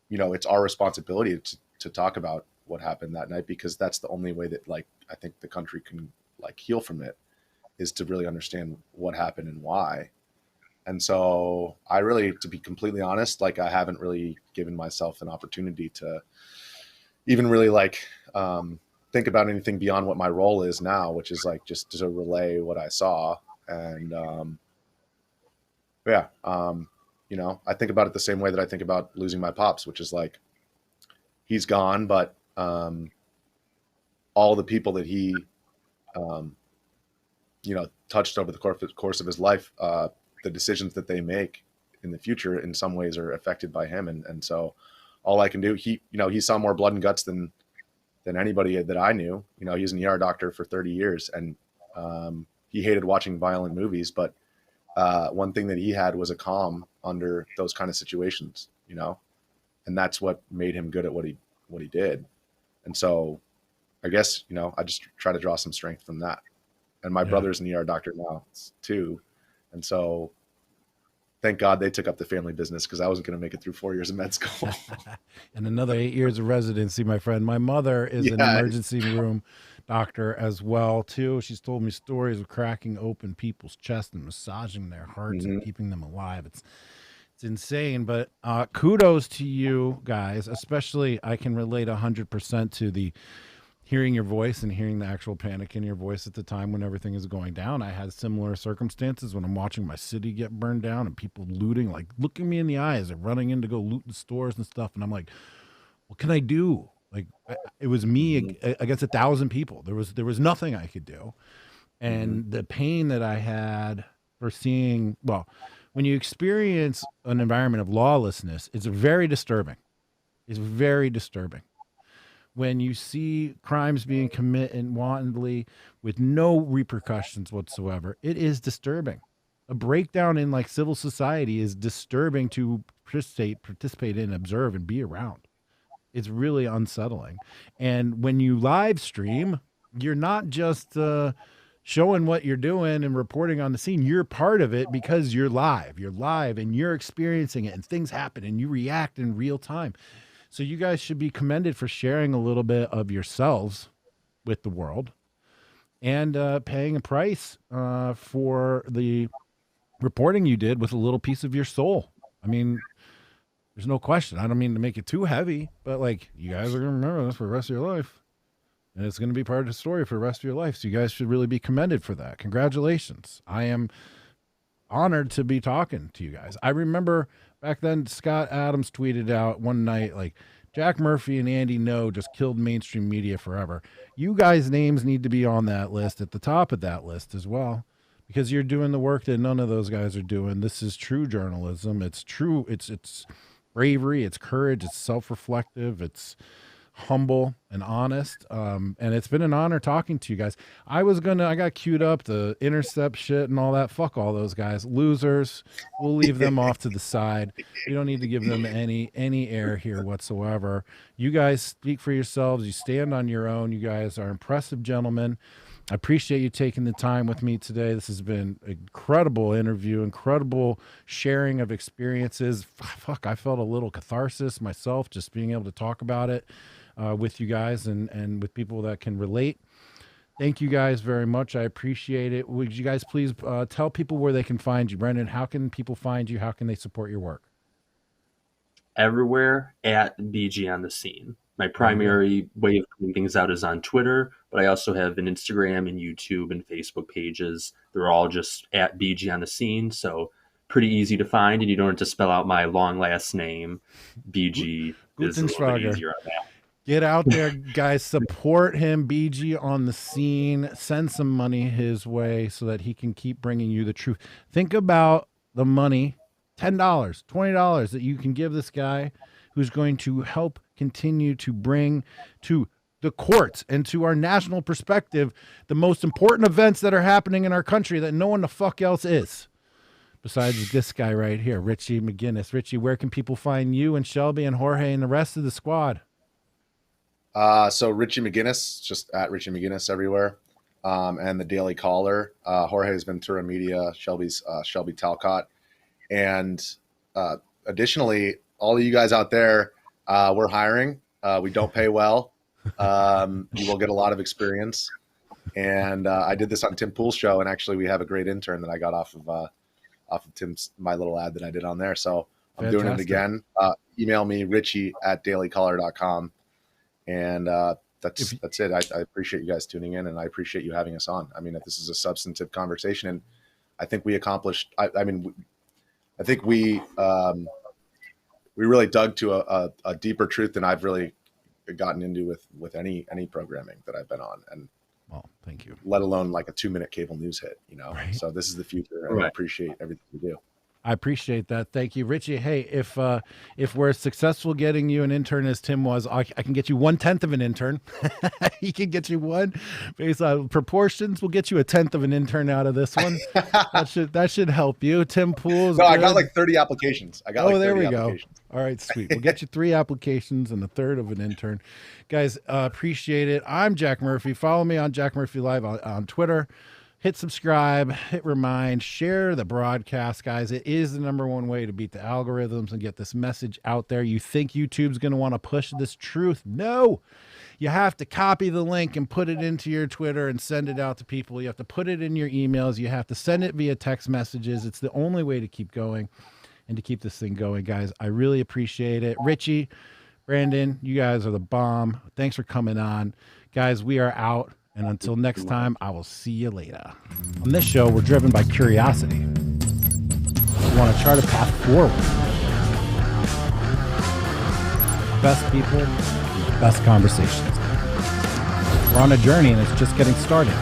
it's our responsibility to talk about what happened that night, because that's the only way that like I think the country can like heal from it, is to really understand what happened and why. And so I really, to be completely honest, like I haven't really given myself an opportunity to even really like think about anything beyond what my role is now, which is like just to relay what I saw. And I think about it the same way that I think about losing my pops, which is like, he's gone, but all the people that he touched over the course of his life, the decisions that they make in the future in some ways are affected by him. And so all I can do, he saw more blood and guts than anybody that I knew. He was an ER doctor for 30 years, and he hated watching violent movies, but one thing that he had was a calm under those kind of situations, and that's what made him good at what he did. And so I guess, I just try to draw some strength from that. And my brother's an ER doctor now too. And so thank God they took up the family business, because I wasn't going to make it through 4 years of med school. And another 8 years of residency, my friend. My mother is an emergency room doctor as well, too. She's told me stories of cracking open people's chests and massaging their hearts and keeping them alive. It's insane. But kudos to you guys, especially I can relate 100% to the hearing your voice and hearing the actual panic in your voice at the time when everything is going down. I had similar circumstances when I'm watching my city get burned down and people looting, like looking me in the eyes and running in to go loot the stores and stuff. And I'm like, what can I do? Like, it was me against 1,000 people. There was nothing I could do. And the pain that I had for seeing, well, when you experience an environment of lawlessness, it's very disturbing. It's very disturbing. When you see crimes being committed wantonly with no repercussions whatsoever, it is disturbing. A breakdown in like civil society is disturbing to participate in, observe, and be around. It's really unsettling. And when you live stream, you're not just showing what you're doing and reporting on the scene. You're part of it because you're live. You're live and you're experiencing it, and things happen and you react in real time. So you guys should be commended for sharing a little bit of yourselves with the world and paying a price for the reporting you did with a little piece of your soul. I mean, there's no question. I don't mean to make it too heavy, but like, you guys are going to remember this for the rest of your life. And it's going to be part of the story for the rest of your life. So you guys should really be commended for that. Congratulations. I am honored to be talking to you guys. I remember back then, Scott Adams tweeted out one night, like, Jack Murphy and Andy No just killed mainstream media forever. You guys' names need to be on that list, at the top of that list as well, because you're doing the work that none of those guys are doing. This is true journalism. It's true. It's bravery. It's courage. It's self-reflective. It's humble and honest. And it's been an honor talking to you guys. I got queued up the intercept shit and all that. Fuck all those guys. Losers. We'll leave them off to the side. We don't need to give them any air here whatsoever. You guys speak for yourselves. You stand on your own. You guys are impressive gentlemen. I appreciate you taking the time with me today. This has been an incredible interview, incredible sharing of experiences. Fuck, I felt a little catharsis myself just being able to talk about it with you guys and with people that can relate Thank you guys very much. I appreciate it. Would you guys please tell people where they can find you? Brendan, how can people find you? How can they support your work? Everywhere at BG on the Scene. My primary way of putting things out is on Twitter, but I also have an Instagram and YouTube and Facebook pages. They're all just at BG on the Scene, so pretty easy to find, and you don't have to spell out my long last name. BG is a little bit easier on that. Get out there, guys. Support him, BG on the Scene. Send some money his way so that he can keep bringing you the truth. Think about the money, $10, $20 that you can give this guy who's going to help continue to bring to the courts and to our national perspective the most important events that are happening in our country that no one the fuck else is. Besides this guy right here, Richie McGinniss. Richie, where can people find you and Shelby and Jorge and the rest of the squad? So Richie McGinniss, just at Richie McGinniss everywhere. And the Daily Caller, Jorge's Ventura Media, Shelby's Shelby Talcott. And additionally, all of you guys out there, we're hiring. We don't pay well. You will get a lot of experience. And I did this on Tim Pool's show, and actually we have a great intern that I got off of Tim's, my little ad that I did on there. So I'm doing it again. Email me, richie@dailycaller.com. And that's it. I appreciate you guys tuning in, and I appreciate you having us on. I mean, this is a substantive conversation, and I think we accomplished. I think we really dug to a deeper truth than I've really gotten into with any programming that I've been on. And well, thank you. Let alone like a 2-minute cable news hit, Right. So this is the future, and Right. I appreciate everything you do. I appreciate that. Thank you, Richie. Hey, if we're successful getting you an intern as Tim was, I can get you 1/10 of an intern. He can get you one based on proportions. We'll get you 1/10 of an intern out of this one. that should help you. Tim Pool's. No, I got like 30 applications. There we go. All right, sweet. We'll get you 3 applications and 1/3 of an intern. Guys, appreciate it. I'm Jack Murphy. Follow me on Jack Murphy Live on Twitter. Hit subscribe, hit remind, share the broadcast, guys. It is the #1 way to beat the algorithms and get this message out there. You think YouTube's going to want to push this truth? No. You have to copy the link and put it into your Twitter and send it out to people. You have to put it in your emails. You have to send it via text messages. It's the only way to keep going and to keep this thing going, guys. I really appreciate it. Richie, Brandon, you guys are the bomb. Thanks for coming on. Guys, we are out. And until next time, I will see you later. On this show, we're driven by curiosity. We want to chart a path forward. Best people, best conversations. We're on a journey, and it's just getting started.